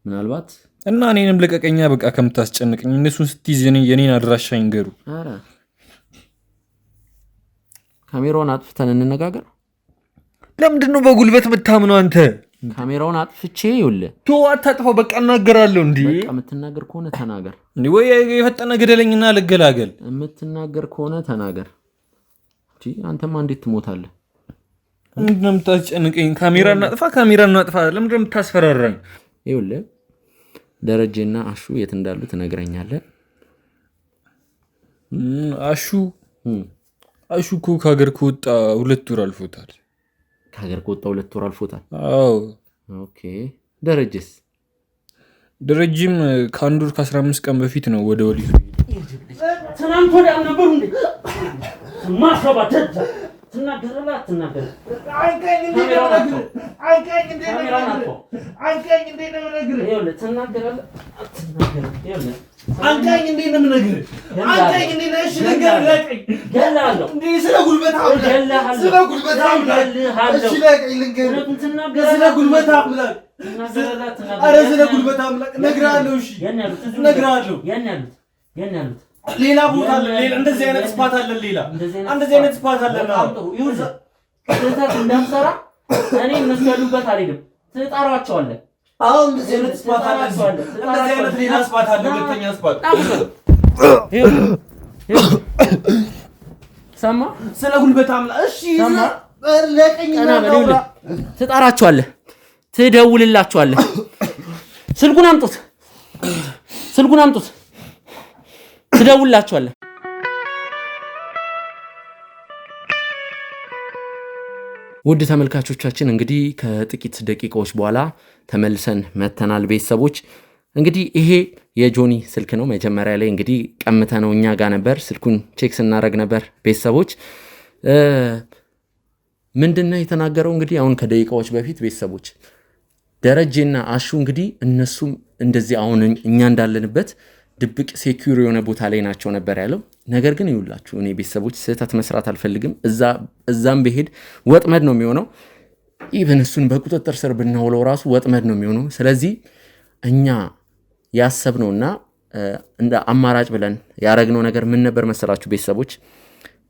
ምናልባት እና እኔንም ለቀቀኛ በቃ ከምታስጨንቀኝ። እነሱን ስትይዝ የኔን አድራሻ ይንገሩ። ኧረ ካሜራውን አጥፍተን እንነጋገር። ለምንድን ነው በጉልበት የምታምነው አንተ? ካሜራውን አጥፍቼ ይኸውልህ። ቶ አታጥፋው በቃ እናገራለሁ። እንዴ በቃ የምትናገር ከሆነ ተናገር። እንዴ ወይ የፈጠነ ገደለኝና ልገላገል። የምትናገር ከሆነ ተናገር። አንተማ እንዴት ትሞታለህ? ምንድን ነው የምታስጨንቀኝ? ካሜራ እናጥፋ። ለምንድን ነው የምታስፈራራኝ? ይኸውልህ ደረጀና አሹ የት እንዳሉ ትነግረኛለህ። አሹ እኮ ከሀገር ከወጣ 2 ወር አልፎታል። ከሀገር ከወጣ 2 ወር አልፎታል? አዎ። ኦኬ ደረጀስ? ደረጀም ከ1 ወር ከ15 ቀን በፊት ነው ወደ ወሊዱ። ትናንት ወዲያ ነበሩ እንዴ? ማሰባት ትናገራለህ አትናገር? አንቀኝ እንዴ ነው ነገር? አንቀኝ እንዴ ነው ነገር? አንቀኝ እንዴ ነው ነገር? ይኸውልህ ትናገራለህ አትናገር? ይኸውልህ አንቀኝ እንዴ ነው ነገር? አንቀኝ እንዴ ነው? እሺ ነገር ለቀኝ ገላለሁ እንዴ? ስለ ጉልበት አምላክ ስለ ጉልበት አምላክ እሺ ለቀኝ ልንገር ትናገራለህ? ስለ ጉልበት አምላክ አረ ስለ ጉልበት አምላክ ነግራለሁ። እሺ ነግራለሁ። የት ያሉት ሌላ ቦታ አለ። ሌላ እንደዚህ አይነት ስፓት አለ። ሌላ እንደዚህ አይነት ስፓት አለ። ይሁን ስህተት እንዳትሰራ እኔ እነሱ ያሉበት አልሄድም። ትጠራቸዋለህ። አሁን እንደዚህ አይነት ስፓት አለ። እንደዚህ አይነት ሌላ ስፓት አለ። ሁለተኛ ስፓት ሰማ። ስለ ጉልበት አምላክ እሺ ሰማ። ለቀኝና ነው ትጠራቸዋለህ። ትደውልላቸዋለህ። ስልኩን አምጡት። ትደውልላቸዋለህ። ውድ ተመልካቾቻችን እንግዲህ ከጥቂት ደቂቃዎች በኋላ ተመልሰን መተናል። ቤተሰቦች እንግዲህ ይሄ የጆኒ ስልክ ነው። መጀመሪያ ላይ እንግዲህ ቀምተ ነው እኛ ጋር ነበር፣ ስልኩን ቼክ ስናደርግ ነበር። ቤተሰቦች ምንድነው የተናገረው እንግዲህ አሁን ከደቂቃዎች በፊት ቤተሰቦች ደረጀና አሹ እንግዲህ እነሱም እንደዚህ አሁን እኛ እንዳለንበት ድብቅ ሴኩር የሆነ ቦታ ላይ ናቸው ነበር ያለው። ነገር ግን ይውላችሁ እኔ ቤተሰቦች ስህተት መስራት አልፈልግም። እዛም በሄድ ወጥመድ ነው የሚሆነው። ኢቨን እሱን በቁጥጥር ስር ብናውለው ራሱ ወጥመድ ነው የሚሆነው። ስለዚህ እኛ ያሰብነውና እንደ አማራጭ ብለን ያረግነው ነገር ምን ነበር መሰላችሁ ቤተሰቦች?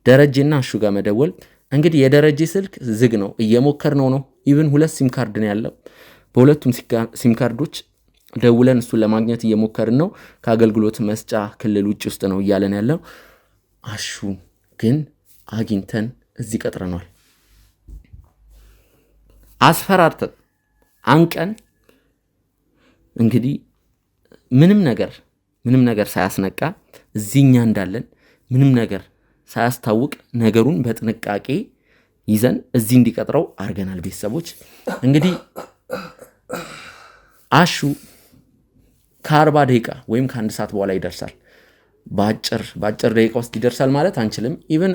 ደረጀና አሹ ጋር መደወል። እንግዲህ የደረጀ ስልክ ዝግ ነው፣ እየሞከርነው ነው። ኢቨን 2 ሲም ካርድ ነው ያለው። በሁለቱም ሲም ካርዶች ደውለን እሱን ለማግኘት እየሞከርን ነው። ከአገልግሎት መስጫ ክልል ውጭ ውስጥ ነው እያለን ያለው። አሹ ግን አግኝተን እዚህ ቀጥረናል። አስፈራርተን አንቀን እንግዲህ ምንም ነገር ሳያስነቃ እዚህኛ እንዳለን ምንም ነገር ሳያስታውቅ ነገሩን በጥንቃቄ ይዘን እዚህ እንዲቀጥረው አድርገናል። ቤተሰቦች እንግዲህ አሹ ከ40 ደቂቃ ወይም ከ1 ሰዓት በኋላ ይደርሳል። በአጭር ደቂቃ ውስጥ ይደርሳል ማለት አንችልም። ኢቨን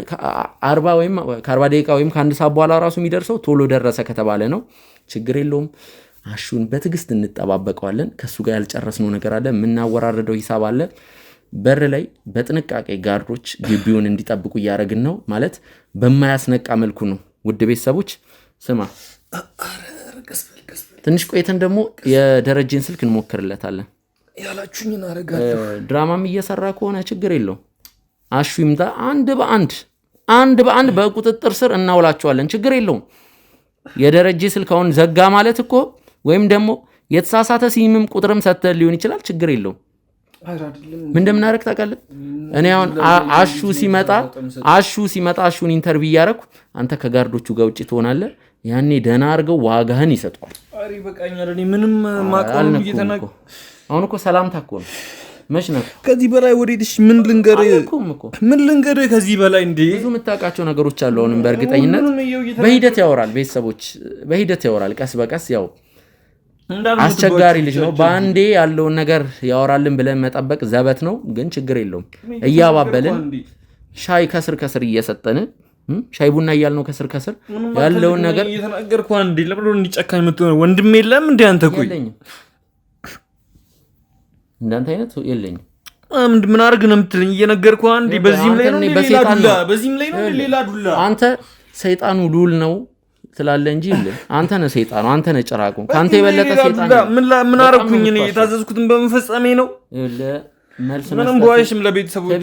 ከ40 ደቂቃ ወይም ከ1 ሰዓት በኋላ ራሱ የሚደርሰው ቶሎ ደረሰ ከተባለ ነው። ችግር የለውም። አሹን በትዕግስት እንጠባበቀዋለን። ከሱ ጋር ያልጨረስነው ነገር አለ፣ የምናወራረደው ሂሳብ አለ። በር ላይ በጥንቃቄ ጋርዶች ግቢውን እንዲጠብቁ እያደረግን ነው። ማለት በማያስነቃ መልኩ ነው። ውድ ቤተሰቦች ስማ፣ ትንሽ ቆይተን ደግሞ የደረጀን ስልክ እንሞክርለታለን። ያላችሁኝን አረጋለሁ። ድራማም እየሰራ ከሆነ ችግር የለውም። አሹ ይምጣ፣ አንድ በአንድ በቁጥጥር ስር እናውላቸዋለን። ችግር የለውም። የደረጀ ስልክ አሁን ዘጋ ማለት እኮ ወይም ደግሞ የተሳሳተ ሲምም ቁጥርም ሰጥተህ ሊሆን ይችላል። ችግር የለውም። ምን እንደምናደርግ ታውቃለህ? እኔ አሁን አሹ ሲመጣ አሹን ኢንተርቪው እያደረኩ አንተ ከጋርዶቹ ጋር ውጭ ትሆናለህ። ያኔ ደህና አድርገው ዋጋህን ይሰጧል። አሪ በቃኛል። እኔ ምንም ማቆም እየተናገ አሁን እኮ ሰላምታ እኮ ነው። መች ነው ከዚህ በላይ ወዴትሽ? ምን ልንገርህ ከዚህ በላይ እንዴ? ብዙ የምታውቃቸው ነገሮች አሉ። አሁንም በእርግጠኝነት በሂደት ያወራል። ቤተሰቦች በሂደት ያወራል። ቀስ በቀስ ያው አስቸጋሪ ልጅ ነው። በአንዴ ያለውን ነገር ያወራልን ብለን መጠበቅ ዘበት ነው። ግን ችግር የለውም። እያባበልን ሻይ ከስር እየሰጠን ሻይ ቡና እያልነው ከስር ያለውን ነገር እየተናገርኩ አንዴ ለምን እንዲጨካኝ የምትሆነው? ወንድም የለም እንዴ አንተ? ቆይ እንዳንተ አይነት የለኝም። ምን አድርግ ነው የምትለኝ? እየነገርኩ አንዴ በዚህም ላይ ነው ሌላ ዱላ። አንተ ሰይጣኑ ሉል ነው ትላለህ እንጂ አንተ ነህ ሰይጣኑ፣ አንተ ነህ ጭራቁ። ካንተ የበለጠ ሰይጣን ምን አደረኩኝ እኔ? የታዘዝኩትን በመፈጸሜ ነው። ምንም በዋይሽም ለቤተሰቦች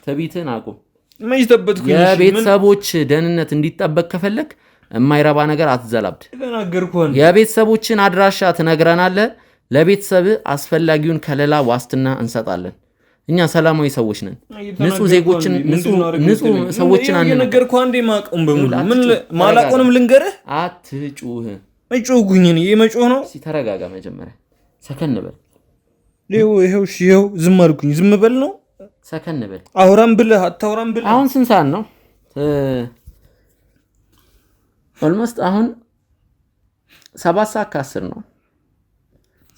ትዕቢትህን አቁም። የቤተሰቦች ደህንነት እንዲጠበቅ ከፈለክ የማይረባ ነገር አትዘላብድ። የቤተሰቦችን አድራሻ ትነግረናለህ። ለቤተሰብህ አስፈላጊውን ከለላ ዋስትና እንሰጣለን። እኛ ሰላማዊ ሰዎች ነን። ንጹህ ዜጎችን ንጹህ ሰዎችን ነገርኩህ። አንዴ ማቀም በሙሉ ማላቆንም ልንገርህ። አትጩህ። መጮህኩኝ እኔ የመጮህ ነው። ተረጋጋ። መጀመሪያ ሰከን በል። ይኸው ዝም አልኩኝ። ዝም በል ነው። ሰከን በል። አውራም ብለህ አታውራም ብለህ። አሁን ስንት ሰዓት ነው? ኦልሞስት አሁን 7:10 ነው።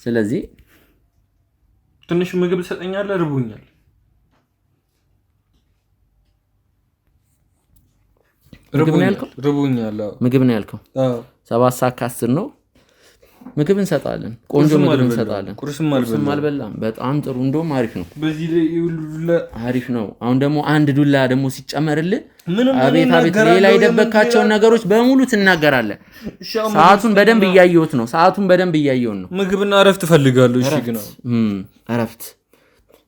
ስለዚህ ትንሽ ምግብ ሰጠኛለህ? ርቦኛል። ምግብ ነው ያልከው? 7:10 ነው። ምግብ እንሰጣለን። ቆንጆ ምግብ እንሰጣለን። ቁርስም አልበላም። በጣም ጥሩ። እንደውም አሪፍ ነው። በዚህ ላይ ዱላ አሪፍ ነው። አሁን ደግሞ አንድ ዱላ ደግሞ ሲጨመርልህ አቤት ሌላ የደበካቸውን ነገሮች በሙሉ ትናገራለህ። ሰዓቱን በደንብ እያየሁት ነው። ምግብና እረፍት እፈልጋለሁ። እሺ ግን እረፍት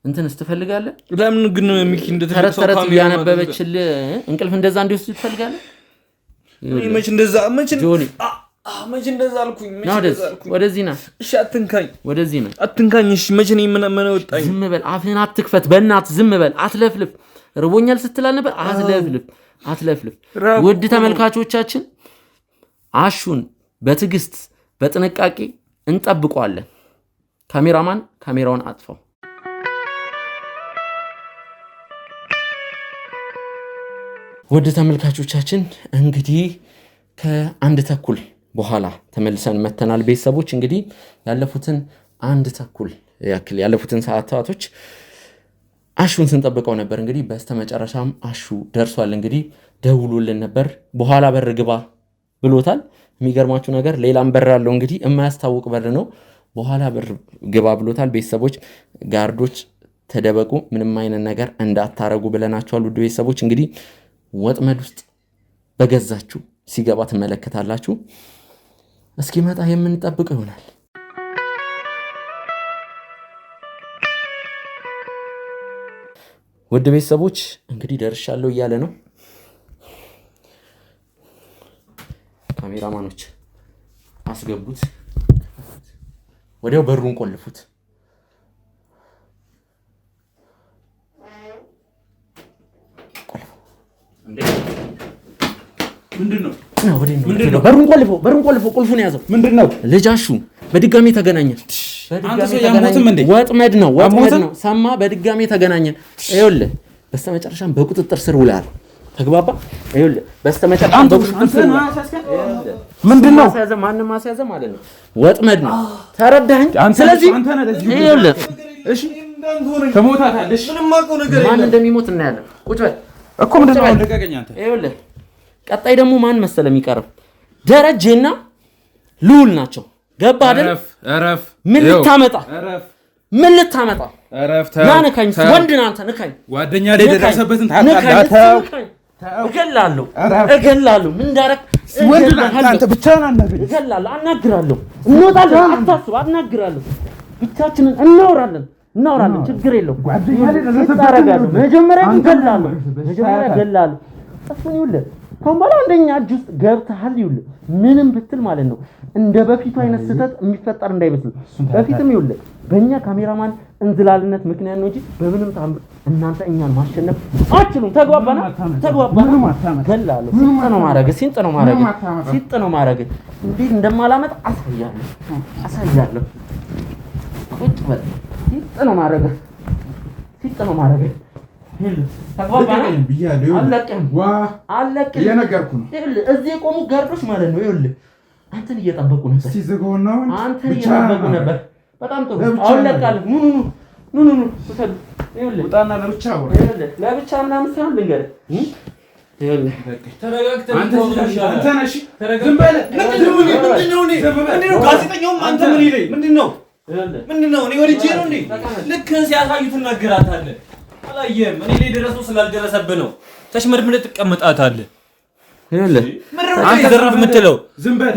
እንትንስ ትፈልጋለህ? ለምን ግን ሚኪ ተረት እያነበበችልህ እንቅልፍ እንደዛ እንዲወስድ ትፈልጋለህ? መች እንደዛ አልኩኝ? ወደዚህ ና። እሺ አትንካኝ። ወደዚህ ና። አትንካኝ። እሺ መቼ ነው ምን ወጣኝ? ዝም በል። አፍህን አትክፈት በእናትህ። ዝም በል። አትለፍልፍ። ርቦኛል ስትል ነበር። አትለፍልፍ። ውድ ተመልካቾቻችን አሹን በትዕግስት በጥንቃቄ እንጠብቀዋለን። ካሜራማን ካሜራውን አጥፋው። ውድ ተመልካቾቻችን እንግዲህ ከአንድ ተኩል በኋላ ተመልሰን መተናል። ቤተሰቦች እንግዲህ ያለፉትን አንድ ተኩል ያክል ያለፉትን ሰዓታቶች አሹን ስንጠብቀው ነበር። እንግዲህ በስተመጨረሻም አሹ ደርሷል። እንግዲህ ደውሎልን ነበር። በኋላ በር ግባ ብሎታል። የሚገርማችሁ ነገር ሌላም በር አለው። እንግዲህ የማያስታውቅ በር ነው። በኋላ በር ግባ ብሎታል። ቤተሰቦች ጋርዶች ተደበቁ፣ ምንም አይነት ነገር እንዳታረጉ ብለናቸዋል። ውድ ቤተሰቦች እንግዲህ ወጥመድ ውስጥ በገዛችሁ ሲገባ ትመለከታላችሁ። እስኪመጣ የምንጠብቀው ይሆናል። ውድ ቤተሰቦች እንግዲህ ደርሻለሁ እያለ ነው። ካሜራማኖች አስገቡት፣ ወዲያው በሩን ቆልፉት። ምንድነው? በሩን ቆልፎ ቁልፉን ያዘው። ምንድነው? ልጅ አሹ በድጋሚ ተገናኘን። ወጥመድ ነው። ሰማ። በድጋሚ ተገናኘን። ይኸውልህ በስተመጨረሻም በቁጥጥር ስር ውለሃል። ተግባባ? ይኸውልህ በስተመጨረሻም በቁጥጥር ስር ምንድነው? ማንም ማስያዘ ማለት ነው። ወጥመድ ነው። ተረዳኸኝ? ስለዚህ ይኸውልህ እሺ፣ ተሞታታለሽ። ምንም አውቀው ነገር የለም። ማን እንደሚሞት እናያለን። ቁጭ በል እኮ ምንድነው? ልቀቀኝ አንተ። ይኸውልህ ቀጣይ ደግሞ ማን መሰለ የሚቀርብ? ደረጀና ልዑል ናቸው። ገባ አይደል? እረፍ። ምን ልታመጣ? ና ንካኝ። ወንድ ነህ አንተ። ንካኝ። ጓደኛ ላይ የደረሰበትን ታውቃለህ። እገላለሁ። ምን እንዳደረግ ወንድ ነህ አንተ። ብቻህን አናግረኝ። እገላለሁ። አናግራለሁ። እንወጣለን። አታስብ። አናግራለሁ። ብቻችንን እናወራለን። ችግር የለውም። ጓደኛ ላይ የደረሰበትን መጀመሪያ እገላለሁ። ጠፉን። ይኸውልህ ከአሁን በኋላ አንደኛ እጅ ውስጥ ገብተሃል። ይኸውልህ ምንም ብትል ማለት ነው እንደ በፊቱ አይነት ስህተት የሚፈጠር እንዳይመስል። በፊትም ይኸውልህ በእኛ ካሜራማን እንዝላልነት ምክንያት ነው እንጂ በምንም ታምር እናንተ እኛን ማሸነፍ አትችሉም። ተግባባና? ገላለሁ። ሲንጥ ነው ማረግ እንዴት እንደማላመጣ አሳያለሁ። ቁጭ በል። ሲንጥ ነው ማረግ እዚህ የቆሙ ጋርዶች ማለት ነው። ይኸውልህ አንተን እየጠበቁ ነበር። በጣም ጥሩ። አሁን ለቃለሁ። ኑ ውጣና ለብቻ ምናምን ሳይሆን ልንገርህ። ጋዜጠኛውም አንተ ምን ይለኝ? ምንድን ነው? እኔ ወድጄ ነው እንዴ? ልክህን ሲያሳዩ ትናገራታለህ። አላየህም? እኔ ላይ ደረሰው ስላልደረሰብህ ነው። ተሽመድምደህ ትቀመጣታለህ። አንተ ዘራፍ የምትለው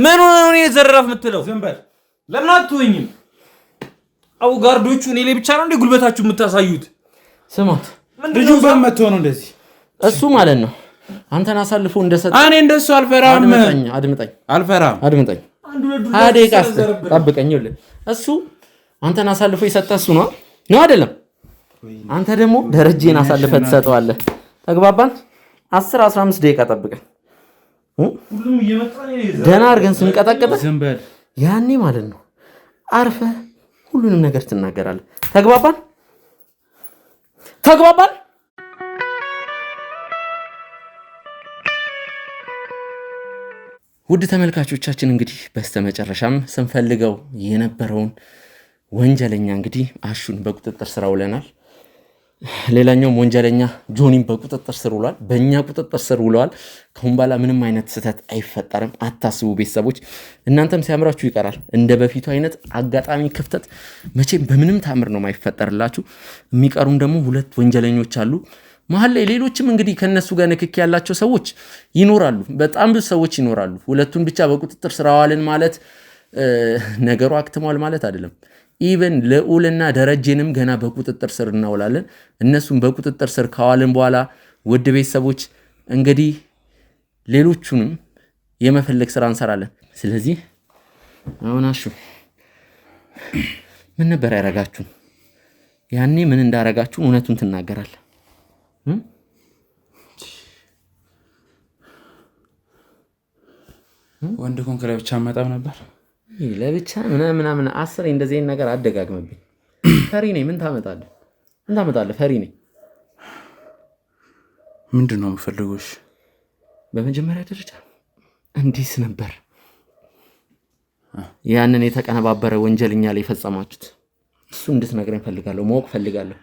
ምን ሆነ ነው? ዘራፍ የምትለው ለምን አትወኝም? አው ጋርዶቹ እኔ ላይ ብቻ ነው እንዴ ጉልበታችሁ የምታሳዩት? ስማት፣ ልጁን በመተው ነው እንደዚህ። እሱ ማለት ነው አንተን አሳልፎ እንደሰጠ። እኔ እንደሱ አልፈራም። አድምጠኝ። አልፈራም። ደቂቃ ጠብቀኝ። ይኸውልህ እሱ አንተን አሳልፎ የሰጠ እሱ ነው አይደለም? አንተ ደግሞ ደረጀን አሳልፈህ ትሰጠዋለህ። ተግባባን? 10-15 ደቂቃ ጠብቀን ደህና አድርገን ስንቀጠቅጥ ያኔ ማለት ነው አርፈህ ሁሉንም ነገር ትናገራለህ። ተግባባን? ውድ ተመልካቾቻችን እንግዲህ በስተመጨረሻም ስንፈልገው የነበረውን ወንጀለኛ እንግዲህ አሹን በቁጥጥር ስር ውለናል። ሌላኛውም ወንጀለኛ ጆኒን በቁጥጥር ስር ውሏል። በእኛ ቁጥጥር ስር ውለዋል። ከሁን በኋላ ምንም አይነት ስህተት አይፈጠርም። አታስቡ ቤተሰቦች። እናንተም ሲያምራችሁ ይቀራል። እንደ በፊቱ አይነት አጋጣሚ ክፍተት መቼም በምንም ታምር ነው የማይፈጠርላችሁ። የሚቀሩም ደግሞ 2 ወንጀለኞች አሉ መሀል ላይ። ሌሎችም እንግዲህ ከነሱ ጋር ንክኪ ያላቸው ሰዎች ይኖራሉ። በጣም ብዙ ሰዎች ይኖራሉ። 2ቱን ብቻ በቁጥጥር ስር አዋልን ማለት ነገሩ አክትሟል ማለት አይደለም። ኢቨን ልዑልና ደረጀንም ገና በቁጥጥር ስር እናውላለን። እነሱም በቁጥጥር ስር ካዋልን በኋላ ውድ ቤተሰቦች እንግዲህ ሌሎቹንም የመፈለግ ስራ እንሰራለን። ስለዚህ አሁን አሹ ምን ነበር ያረጋችሁ? ያኔ ምን እንዳረጋችሁ እውነቱን ትናገራለህ። ወንድ ኮንክ ለብቻ መጣም ነበር። ለብቻ ምናምን 10 እንደዚህ ነገር አደጋግመብኝ። ፈሪ ነኝ። ምን ታመጣለህ? ፈሪ ነኝ። ምንድነው የምፈልገው? በመጀመሪያ ደረጃ እንዲስ ነበር ያንን የተቀነባበረ ወንጀልኛ ላይ ፈጸማችሁት? እሱ እንድትነግረኝ ፈልጋለሁ፣ ማወቅ ፈልጋለሁ።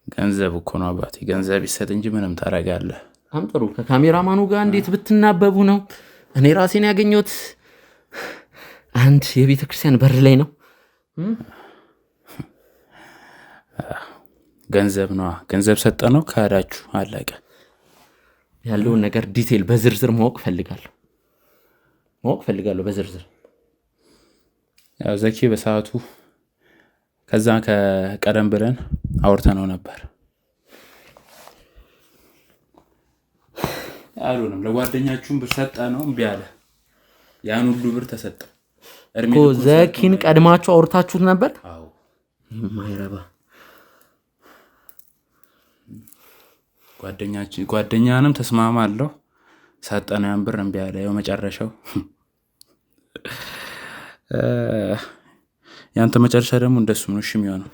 ገንዘብ እኮ ነው አባቴ፣ ገንዘብ ይሰጥ እንጂ ምንም ታረጋለህ። በጣም ጥሩ። ከካሜራማኑ ጋር እንዴት ብትናበቡ ነው? እኔ ራሴን ያገኘሁት አንድ የቤተ ክርስቲያን በር ላይ ነው። ገንዘብ ነው፣ ገንዘብ ሰጠ ነው፣ ካዳችሁ አለቀ። ያለውን ነገር ዲቴል በዝርዝር ማወቅ ፈልጋለሁ በዝርዝር። ያው ዘኪ በሰዓቱ ከዛ ከቀደም ብለን አውርተነው ነበር። ያሉንም ለጓደኛችሁም ብር ሰጠ ነው እምቢ አለ። ያን ሁሉ ብር ተሰጠ እኮ። ዘኪን ቀድማችሁ አውርታችሁት ነበር? አዎ። የማይረባ ጓደኛንም ተስማማለሁ ሰጠ ነው ያን ብር እምቢ አለ። ያው መጨረሻው ያንተ መጨረሻ ደግሞ እንደሱ ነው። እሺ የሚሆነው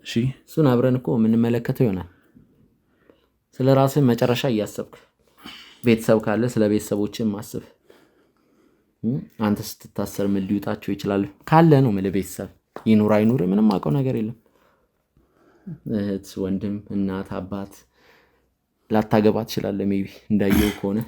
እሺ፣ እሱን አብረን እኮ የምንመለከተው ይሆናል። ስለ ራስህ መጨረሻ እያሰብክ ቤተሰብ ካለ ስለ ቤተሰቦችህ ማስብ። አንተ ስትታሰር ምን ሊውጣቸው ይችላል ካለ ነው የምልህ። ቤተሰብ ይኑር አይኑር ምንም አውቀው ነገር የለም። እህት፣ ወንድም፣ እናት፣ አባት ላታገባ ትችላለህ ሜቢ እንዳየው ከሆነ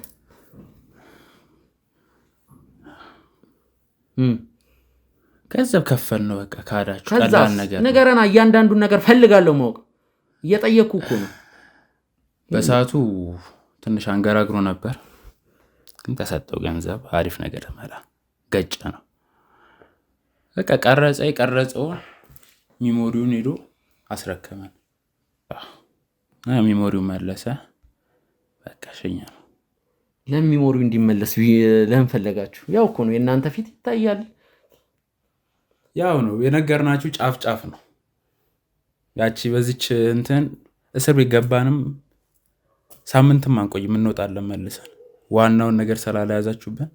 ገንዘብ ከፈል ነው በቃ ካዳችሁ። ቀላል ነገር ነገርና እያንዳንዱን ነገር ፈልጋለሁ ማወቅ። እየጠየቅኩ እኮ ነው። በሰዓቱ ትንሽ አንገራግሮ ነበር ግን ተሰጠው ገንዘብ። አሪፍ ነገር መላ ገጨ ነው በቃ። ቀረጸው ሚሞሪውን ሄዶ አስረከመን። ሚሞሪውን መለሰ በቃ ሸኛ ነው። ለሚሞሪው እንዲመለስ ለምን ፈለጋችሁ? ያው እኮ ነው የእናንተ ፊት ይታያል። ያው ነው የነገርናችሁ ጫፍ ነው። ያቺ በዚች እንትን እስር ቤት ገባንም ሳምንትም አንቆይም እንወጣለን መልሰን። ዋናውን ነገር ስላልያዛችሁብን።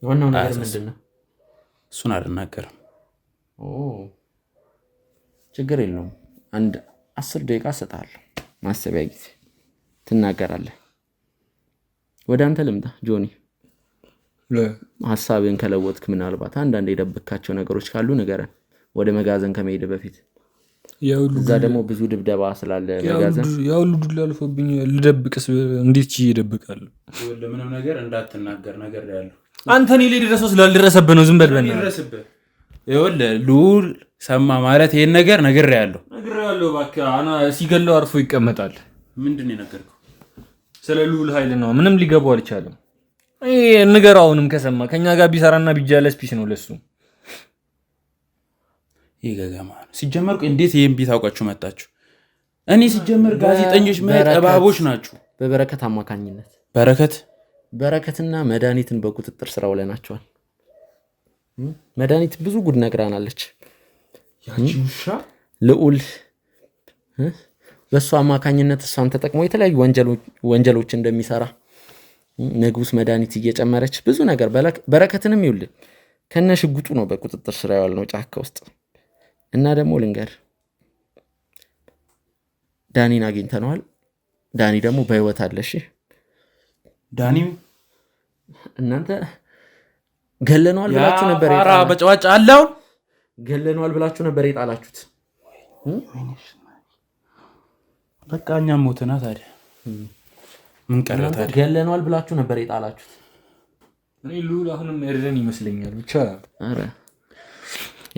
ዋናው ነገር ምንድነው? እሱን አልናገርም። ችግር የለውም። አንድ 10 ደቂቃ እሰጥሃለሁ ማሰቢያ ጊዜ ትናገራለህ። ወደ አንተ ልምጣ ጆኒ። ሐሳብን ከለወጥክ ምናልባት አንዳንድ የደበካቸው ነገሮች ካሉ ንገረን፣ ወደ መጋዘን ከመሄድ በፊት። እዛ ደግሞ ብዙ ድብደባ ስላለ መጋዘን ያው ሁሉ ዱላ አልፎብኝ ልደብቅስ እንዴት ይደብቃለሁ? ለምንም ነገር እንዳትናገር ነገር ያለው አንተ እኔ ላይ ደረሰው ስላልደረሰብህ ነው። ዝም በል በእናትህ። ይኸውልህ ሉል ሰማ ማለት ይሄን ነገር ያለው እባክህ። አና ሲገለው አርፎ ይቀመጣል። ምንድን ነው የነገርከው? ስለ ሉል ኃይል ነው። ምንም ሊገባው አልቻለም። ንገራውንም ከሰማ ከኛ ጋር ቢሰራና ቢጃለስ ፒስ ነው ለሱ። ይገገማ ሲጀመር እንዴት ይሄን ቢት አውቃችሁ መጣችሁ? እኔ ሲጀመር ጋዜጠኞች እባቦች ናችሁ። በበረከት አማካኝነት በረከትና መድኃኒትን በቁጥጥር ስር አውለናቸዋል። መድኃኒት ብዙ ጉድ ነግራናለች። ያቺ ውሻ ልዑል በእሱ አማካኝነት እሷን ተጠቅሞ የተለያዩ ወንጀሎች እንደሚሰራ ንጉስ መድኃኒት እየጨመረች ብዙ ነገር በረከትንም ይውል ከነ ሽጉጡ ነው በቁጥጥር ስር ያዋልነው ጫካ ውስጥ። እና ደግሞ ልንገር ዳኒን አግኝተነዋል። ዳኒ ደግሞ በህይወት አለ። እሺ ዳኒ እናንተ ገለነዋል ብላችሁ ነበር በጨዋጫ አለው ገለነዋል ብላችሁ ነበር የጣላችሁት። በቃ እኛም ሞተና ታዲያ ምን ቀረታ? ገለነዋል ብላችሁ ነበር የጣላችሁት። እኔ ሉል አሁንም ኤርደን ይመስለኛል። ብቻ አረ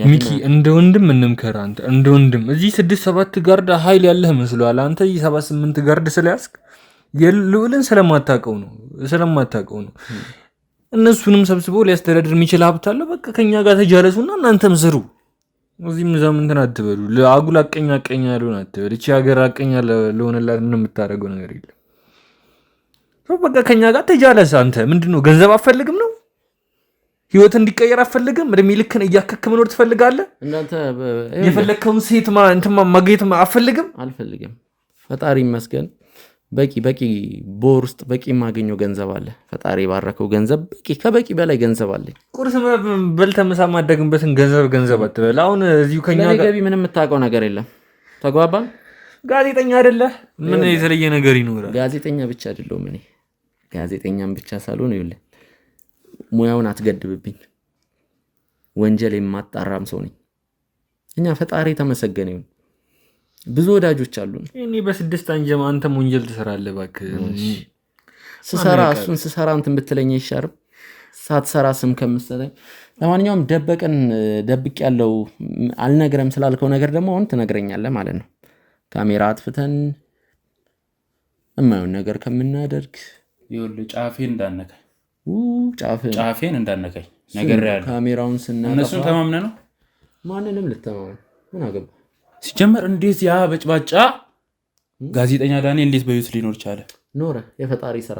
ሚኪ እንደ ወንድም እንምከር። አንተ እንደ ወንድም እዚህ 6-7 ጋርድ ኃይል ያለህ መስሏል። አንተ እዚህ 7-8 ጋርድ ስለያዝክ የሉልን ስለማታውቀው ነው። እነሱንም ሰብስቦ ሊያስተዳድር የሚችል ሀብት አለ። በቃ ከኛ ጋር ተጃለሱና እናንተም ዝሩ። እዚህም እዛም እንትን አትበሉ። ለአጉል አቀኛ ያለውን አትበል። እቺ ሀገር አቀኛ ለሆነላት ምንም የምታደርገው ነገር የለም። በቃ ከኛ ጋር ተጃለስ። አንተ ምንድነው ገንዘብ አፈልግም ነው? ህይወት እንዲቀየር አፈልግም? እድሜ ልክን እያከክ መኖር ትፈልጋለህ? እናንተ የፈለግከውን ሴት እንትን ማግኘት አፈልግም? አልፈልግም። ፈጣሪ ይመስገን በቂ ቦር ውስጥ በቂ የማገኘው ገንዘብ አለ። ፈጣሪ ባረከው ገንዘብ ከበቂ በላይ ገንዘብ አለኝ። ቁርስ በልተህ ምሳ ማደግንበትን ገንዘብ አትበል። አሁን እዚሁ ከኛ ጋር ገቢ ምንም የምታውቀው ነገር የለም። ተግባባን? ጋዜጠኛ አይደለህ? ምን የተለየ ነገር ይኖራል? ጋዜጠኛ ብቻ አይደለሁም እኔ ጋዜጠኛም ብቻ ሳልሆን ይኸውልህ ሙያውን አትገድብብኝ። ወንጀል የማጣራም ሰው ነኝ። እኛ ፈጣሪ ተመሰገነ ይሁን ብዙ ወዳጆች አሉን። እኔ በስድስት አንጀም አንተም ወንጀል ትሰራለህ እባክህ። እሱን ስሰራ እንትን ብትለኝ አይሻርም? ሳትሰራ ስም ከምትሰጠኝ። ለማንኛውም ደብቅ ያለው አልነግረም ስላልከው ነገር ደግሞ አሁን ትነግረኛለህ ማለት ነው። ካሜራ አጥፍተን የማይሆን ነገር ከምናደርግ ይኸውልህ ጫፌን እንዳነካኝ ጫፌን እንዳነካኝ ነገር ያለ ካሜራውን ስናጠፋ እነሱን ተማምነ ነው። ማንንም ልተማመን ምን አገባ? ሲጀመር እንዴት ያ በጭባጫ ጋዜጠኛ ዳንኤል እንዴት በዩት ሊኖር ቻለ? ኖረ የፈጣሪ ስራ።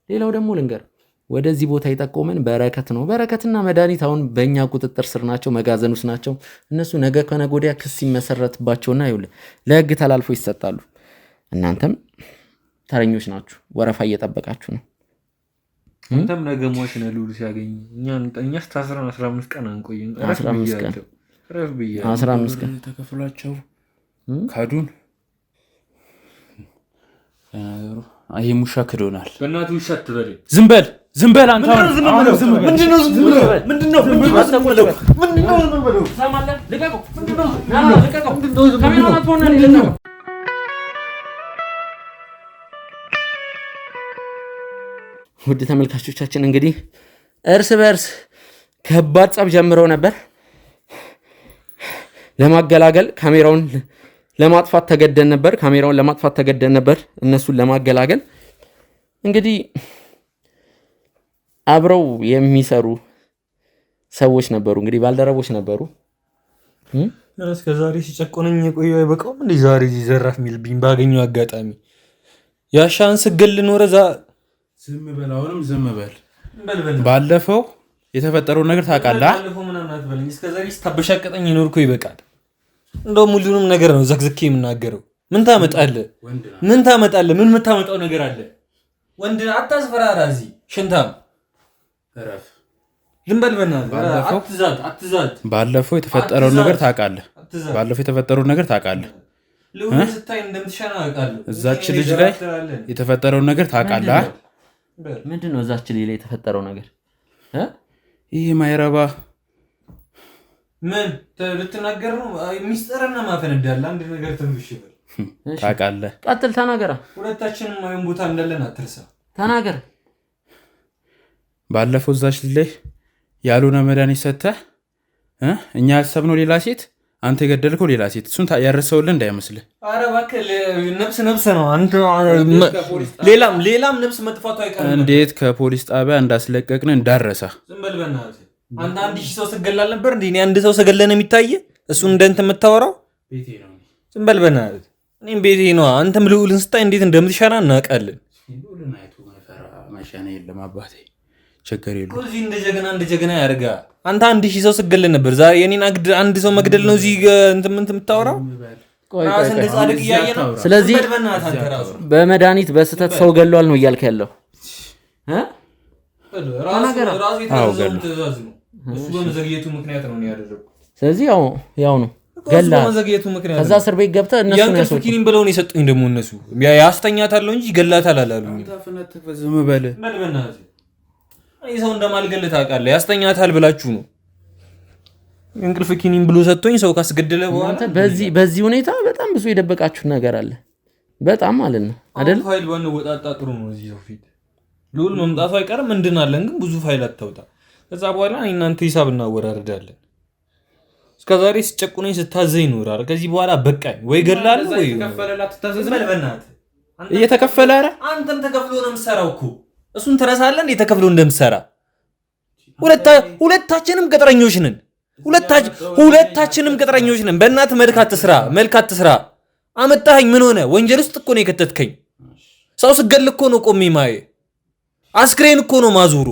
ሌላው ደግሞ ልንገር ወደዚህ ቦታ ይጠቆመን በረከት ነው። በረከትና መድኃኒት አሁን በእኛ ቁጥጥር ስር ናቸው፣ መጋዘን ውስጥ ናቸው። እነሱ ነገ ከነገ ወዲያ ክስ ይመሰረትባቸውና ይኸውልህ ለህግ ተላልፎ ይሰጣሉ። እናንተም ተረኞች ናችሁ፣ ወረፋ እየጠበቃችሁ ነው። አንተም ነገ ሟች ነህ ሉሉ ሲያገኝ እኛስ ታስረን 15 ቀን አንቆይም። 15 ቀን ተከፍሏቸው ካዱን። ይሄ ሙሻ ክዶናል። በእናትህ ውሻ አትበል። ዝም በል አንተ። ውድ ተመልካቾቻችን እንግዲህ እርስ በርስ ከባድ ጸብ ጀምረው ነበር። ለማገላገል ካሜራውን ለማጥፋት ተገደን ነበር እነሱን ለማገላገል። እንግዲህ አብረው የሚሰሩ ሰዎች ነበሩ፣ እንግዲህ ባልደረቦች ነበሩ። እስከ ዛሬ ሲጨቆነኝ የቆየው አይበቃውም እንዴ? ዛሬ ዘራፍ የሚልብኝ ባገኘው አጋጣሚ ያሻን ስገል ኖረ። ዝም በል፣ አሁንም ዝም በል። ባለፈው የተፈጠረው ነገር ታውቃለህ። ባለፈው ምን አናትበለኝ። እስከ ዛሬ ስታበሻቀጠኝ ይኖርኩ ይበቃል። እንደውም ሁሉንም ነገር ነው ዘግዝኬ የምናገረው። ምን ታመጣለህ? ምን የምታመጣው ነገር አለ? ወንድ አታስፈራራ። እዚህ ሽንታም እረፍ። ዝም በል በእናትህ። አትዛት። ባለፈው የተፈጠረው ነገር ታውቃለህ። ለሁሉ ስታይ እንደምትሸና አውቃለሁ። እዛች ልጅ ላይ የተፈጠረው ነገር ታውቃለህ። ምንድን ነው እዛች ልጅ ላይ የተፈጠረው ነገር? ይሄ ማይረባ ምን ልትናገር ነው? ሚስጥርና ማፈነዳለ አንድ ነገር ትንሽ ይበል። ታውቃለህ። ቀጥል፣ ተናገራ። ሁለታችንም አይን ቦታ እንዳለን አትርሳ። ተናገር። ባለፈው እዛች ልጅ ላይ ያልሆነ መድኃኒት ሰጥተህ እኛ ያሰብነው ሌላ ሴት፣ አንተ የገደልከው ሌላ ሴት። እሱን ያረሰውልን እንዳይመስልህ። ኧረ እባክህ ነፍስ ነው። አንተ ሌላም ነፍስ መጥፋቱ አይቀርም። እንዴት ከፖሊስ ጣቢያ እንዳስለቀቅን እንዳረሳ። ዝም በል በእናትህ። አንተ 1000 ሰው ስገላል ነበር እንዴ? እኔ አንድ ሰው ስገለነ የሚታየ እሱን እንደንተ የምታወራው? ቤቴ ነው። ዝም በል በእናትህ። እኔም ቤቴ ነው። አንተም ልዑልን ስታይ እንዴት እንደምትሸና እናውቃለን። ልዑልን አይቶ መፈራ መሸና የለም አባቴ፣ ችግር የለውም። እዚህ እንደ ጀግና ያርጋ። አንተ 1000 ሰው ስገል ነበር። ዛሬ የኔን አንድ ሰው መግደል ነው እዚህ እንትን የምታወራው? ራስ እንደ ጻድቅ እያየ ነው። ስለዚህ በመድኃኒት በስተት ሰው ገሏል ነው እያልክ ያለው? ራሱ የተዘዘውን ትእዛዝ ነው። እሱ በመዘግየቱ ምክንያት ነው ያደረገው። ስለዚህ ያው ነው ገላ። ከዛ እስር ቤት ገብተህ እነሱ ነው ያሰጡኝ። ኪኒን ብለው ነው የሰጡኝ። ደግሞ እነሱ ያስተኛታል እንጂ ገላታል አላሉኝ። ዝም በል በእናትህ። እኔ ሰው እንደማልገል ታውቃለህ። ያስተኛታል ብላችሁ ነው እንቅልፍ ኪኒን ብሎ ሰጥቶኝ ሰው ካስገደለ በኋላ በዚህ ሁኔታ በጣም ብዙ የደበቃችሁ ነገር አለ። በጣም ማለት ነው አይደል? ፋይል ባንወጣጣ ጥሩ ነው። እዚህ ሰው ፊት ልዑል መምጣቱ አይቀርም። እንድናለን ግን ብዙ ፋይል አታውጣ። ከዛ በኋላ እናንተ ሂሳብ እናወራርዳለን። እስከዛሬ ሲጨቁነኝ ስታዘኝ ይኖራል። ከዚህ በኋላ በቃኝ። ወይ ገላል ወይ እየተከፈለ። ኧረ አንተም ተከፍሎ ነው የምትሰራው እኮ። እሱን ትረሳለህ እንዴ? ተከፍሎ እንደምትሰራ። ሁለታችንም ቅጥረኞች ነን። ሁለታችንም ቅጥረኞች ነን። በእናትህ መልክ አትስራ። አመጣኸኝ ምን ሆነ? ወንጀል ውስጥ እኮ ነው የከተትከኝ። ሰው ስገል እኮ ነው ቆሜ ማየ። አስክሬን እኮ ነው ማዞሩ።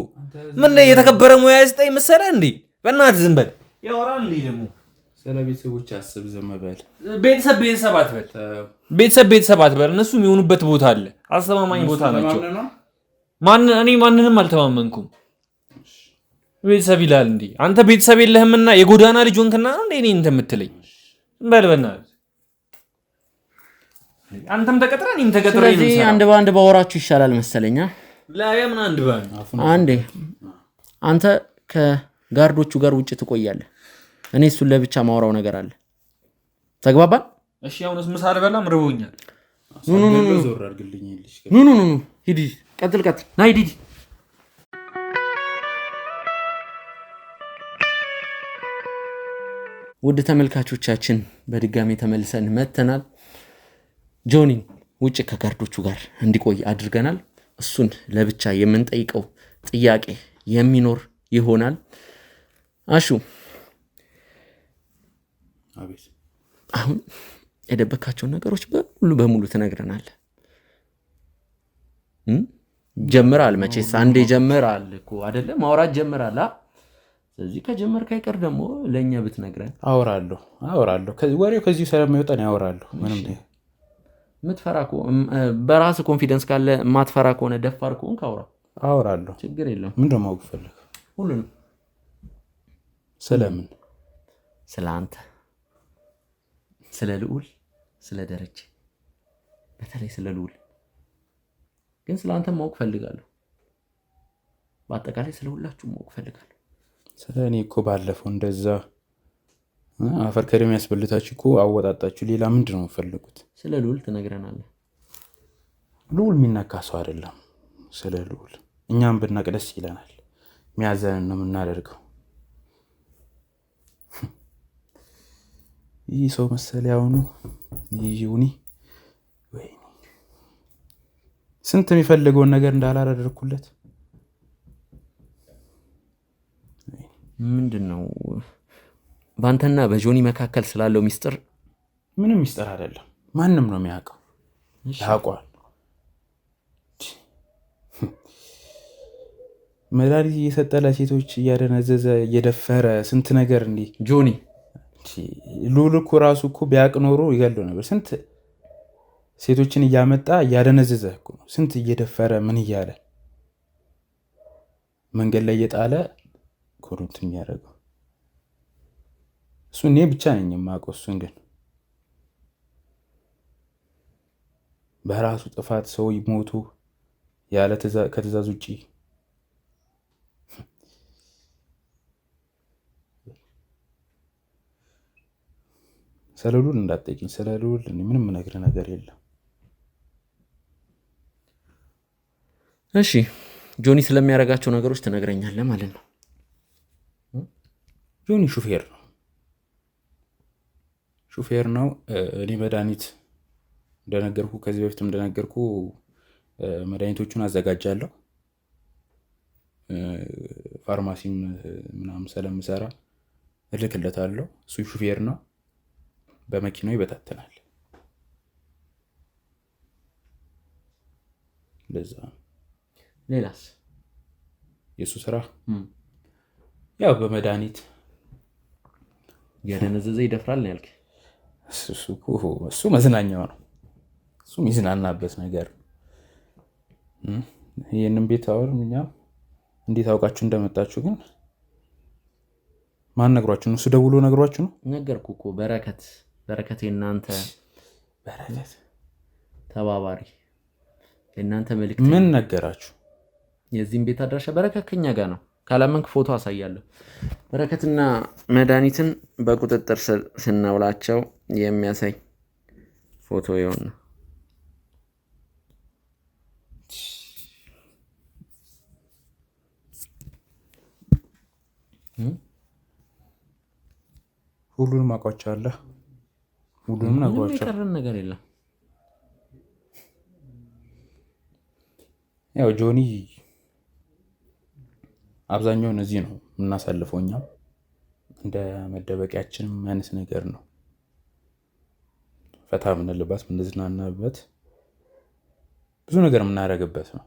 ምን የተከበረ ሙያ ያስጠኝ መሰለህ እንዴ? በእናትህ ዝም በል። ያወራል እንዴ ደግሞ? ስለ ቤተሰቦች አስብ። ዝም በል። ቤተሰብ አትበል። እነሱ የሚሆኑበት ቦታ አለ። አስተማማኝ ቦታ ናቸው። እኔ ማንንም አልተማመንኩም። ቤተሰብ ይላል እንዴ? አንተ ቤተሰብ የለህምና የጎዳና ልጅ ሆንክና እንዴ እኔ እንትን የምትለኝ? በል በእናትህ። አንተም ተቀጥረህ እኔም ተቀጥረህ። ስለዚህ አንድ በአንድ ባወራችሁ ይሻላል መሰለኛ። ለምን አንዴ አንተ ከጋርዶቹ ጋር ውጭ ትቆያለህ። እኔ እሱን ለብቻ ማውራው ነገር አለ። ተግባባን? እሺ አሁንስ ምሳ አልበላም፣ ርቦኛል። ኑ ሂድ፣ ቀጥል ና ሂድ። ውድ ተመልካቾቻችን በድጋሚ ተመልሰን መተናል። ጆኒን ውጭ ከጋርዶቹ ጋር እንዲቆይ አድርገናል። እሱን ለብቻ የምንጠይቀው ጥያቄ የሚኖር ይሆናል። አሹ አሁን የደበካቸውን ነገሮች በሙሉ ትነግረናለህ። ጀምራል፣ መቼስ አንዴ ጀምራል እኮ አይደለ? ማውራት ጀምራል። ስለዚህ ከጀመርክ አይቀር ደግሞ ለእኛ ብትነግረን። አወራለሁ። ወሬው ከዚሁ ስለማይወጣን ያወራለሁ። ምንም የምትፈራ በራስህ ኮንፊደንስ ካለ የማትፈራ ከሆነ ደፋር ከሆንክ አወራለሁ። ችግር የለም። ምንድን ነው ማወቅ ፈለግ? ሁሉንም። ስለምን? ስለ አንተ፣ ስለ ልዑል፣ ስለ ደረጀ፣ በተለይ ስለ ልዑል ግን ስለ አንተ ማወቅ ፈልጋለሁ። በአጠቃላይ ስለ ሁላችሁም ማወቅ ፈልጋለሁ። ስለ እኔ እኮ ባለፈው እንደዛ አፈር ከደም ያስበልታችሁ እኮ አወጣጣችሁ። ሌላ ምንድን ነው የምፈልጉት? ስለ ልዑል ትነግረናለህ። ልዑል የሚነካ ሰው አይደለም። ስለ ልዑል እኛም ብናቅ ደስ ይለናል። የሚያዘንን ነው የምናደርገው። ይህ ሰው መሰለ ያሁኑ ይሁኒ ወይ ስንት የሚፈልገውን ነገር እንዳላደረኩለት። ምንድን ነው በአንተና በጆኒ መካከል ስላለው ሚስጥር? ምንም ሚስጥር አይደለም። ማንም ነው የሚያውቀው፣ ያውቀዋል። መድኃኒት እየሰጠ ለሴቶች እያደነዘዘ እየደፈረ ስንት ነገር እንዲህ። ጆኒ ልዑል እኮ ራሱ እኮ ቢያውቅ ኖሮ ይገለው ነበር። ስንት ሴቶችን እያመጣ እያደነዘዘ እኮ ነው። ስንት እየደፈረ ምን እያለ መንገድ ላይ እየጣለ ኮሩንት የሚያደርገው እሱ። እኔ ብቻ ነኝ የማውቀው እሱን። ግን በራሱ ጥፋት ሰው ይሞቱ ያለ ከትእዛዝ ውጭ ስለ ልዑል እንዳትጠይቂኝ። ስለ ልዑል ምንም እነግርህ ነገር የለም። እሺ ጆኒ ስለሚያደርጋቸው ነገሮች ትነግረኛለህ ማለት ነው? ጆኒ ሹፌር ነው። እኔ መድኃኒት እንደነገርኩ ከዚህ በፊትም እንደነገርኩ መድኃኒቶቹን አዘጋጃለሁ። ፋርማሲም ምናምን ስለምሰራ እልክለታለሁ። እሱ ሹፌር ነው። በመኪናው ይበታተናል። ለዛ ሌላስ የሱ ስራ ያው በመድኃኒት ያደነዘዘ ይደፍራል ነው ያልክ? እሱ መዝናኛው ነው። እሱ የሚዝናናበት ነገር። ይህንን ቤት አሁን እኛ እንዴት አውቃችሁ እንደመጣችሁ ግን ማን ነግሯችሁ ነው? እሱ ደውሎ ነግሯችሁ ነው? ነገርኩ እኮ በረከት የእናንተ በረከት ተባባሪ፣ የእናንተ መልእክት። ምን ነገራችሁ? የዚህም ቤት አድራሻ በረከት ከኛ ጋር ነው። ካላመንክ ፎቶ አሳያለሁ። በረከትና መድኃኒትን በቁጥጥር ስር ስናውላቸው የሚያሳይ ፎቶ ይሆን ነው። ሁሉንም አውቃቸዋለሁ። ሁሉንም ነግሯቸው። የቀረን ነገር የለም። ያው ጆኒ አብዛኛውን እዚህ ነው የምናሳልፈው። እኛም እንደ መደበቂያችን አይነት ነገር ነው። ፈታ የምንልበት የምንዝናናበት ብዙ ነገር የምናደርግበት ነው።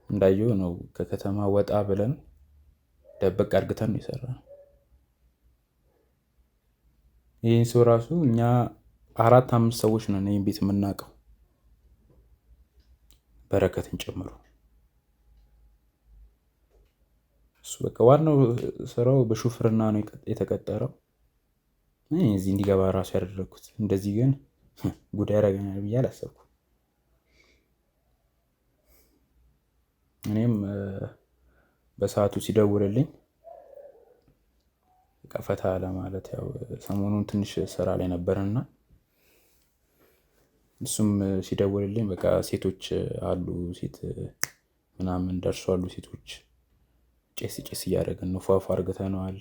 እንዳየው ነው ከከተማ ወጣ ብለን ደበቅ አድርገን ነው የሰራነው። ይህን ሰው ራሱ እኛ 4-5 ሰዎች ነን ይህን ቤት የምናውቀው በረከትን ጨምሮ። እሱ በቃ ዋናው ስራው በሹፍርና ነው የተቀጠረው። እዚህ እንዲገባ ራሱ ያደረኩት። እንደዚህ ግን ጉዳይ ያደርገኛል ብዬ አላሰብኩም። እኔም በሰዓቱ ሲደውልልኝ ፈታ ለማለት ያው ሰሞኑን ትንሽ ስራ ላይ ነበርና እሱም ሲደውልልኝ በቃ ሴቶች አሉ ሴት ምናምን ደርሷሉ ሴቶች ጭስ እያደረግን ነው ፏፏ አርግተነዋል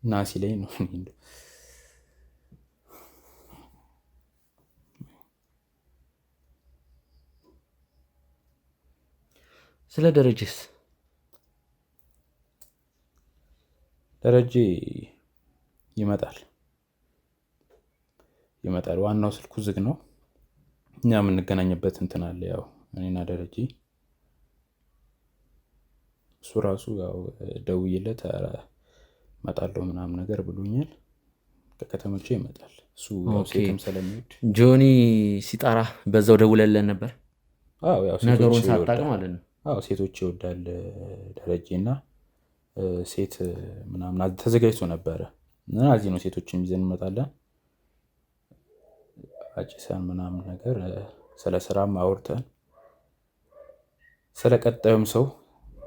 እና ሲለኝ ነው ስለ ደረጀስ ደረጀ ይመጣል። ዋናው ስልኩ ዝግ ነው። እኛ የምንገናኝበት እንትን አለ ያው እኔና ደረጀ እሱ ራሱ ያው ደውዬለት እመጣለሁ ምናምን ነገር ብሎኛል። ከከተሞቼ ይመጣል እሱ ያው ሴትም ስለሚወድ ጆኒ ሲጣራ በዛው ደውለለን ነበር። አዎ ያው ነገሩን ሳጣቅ ማለት ነው። አዎ ሴቶች ይወዳል ደረጀና ሴት ምናምን ተዘጋጅቶ ነበረ እና እዚህ ነው ሴቶችን ይዘን እንመጣለን አጭሰን ምናምን ነገር ስለ ስራም አውርተን ስለ ቀጣዩም ሰው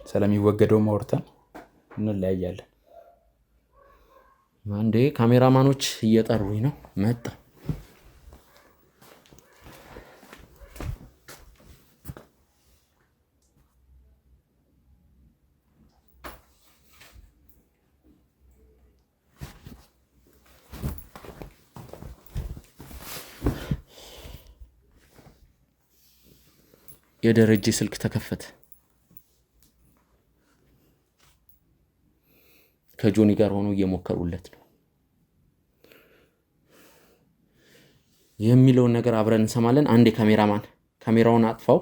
ስለሚወገደው አውርተን እንለያያለን። አንዴ ካሜራማኖች እየጠሩኝ ነው መጣ። የደረጀ ስልክ ተከፈተ። ከጆኒ ጋር ሆኖ እየሞከሩለት ነው የሚለውን ነገር አብረን እንሰማለን። አንዴ ካሜራማን ካሜራውን አጥፋው።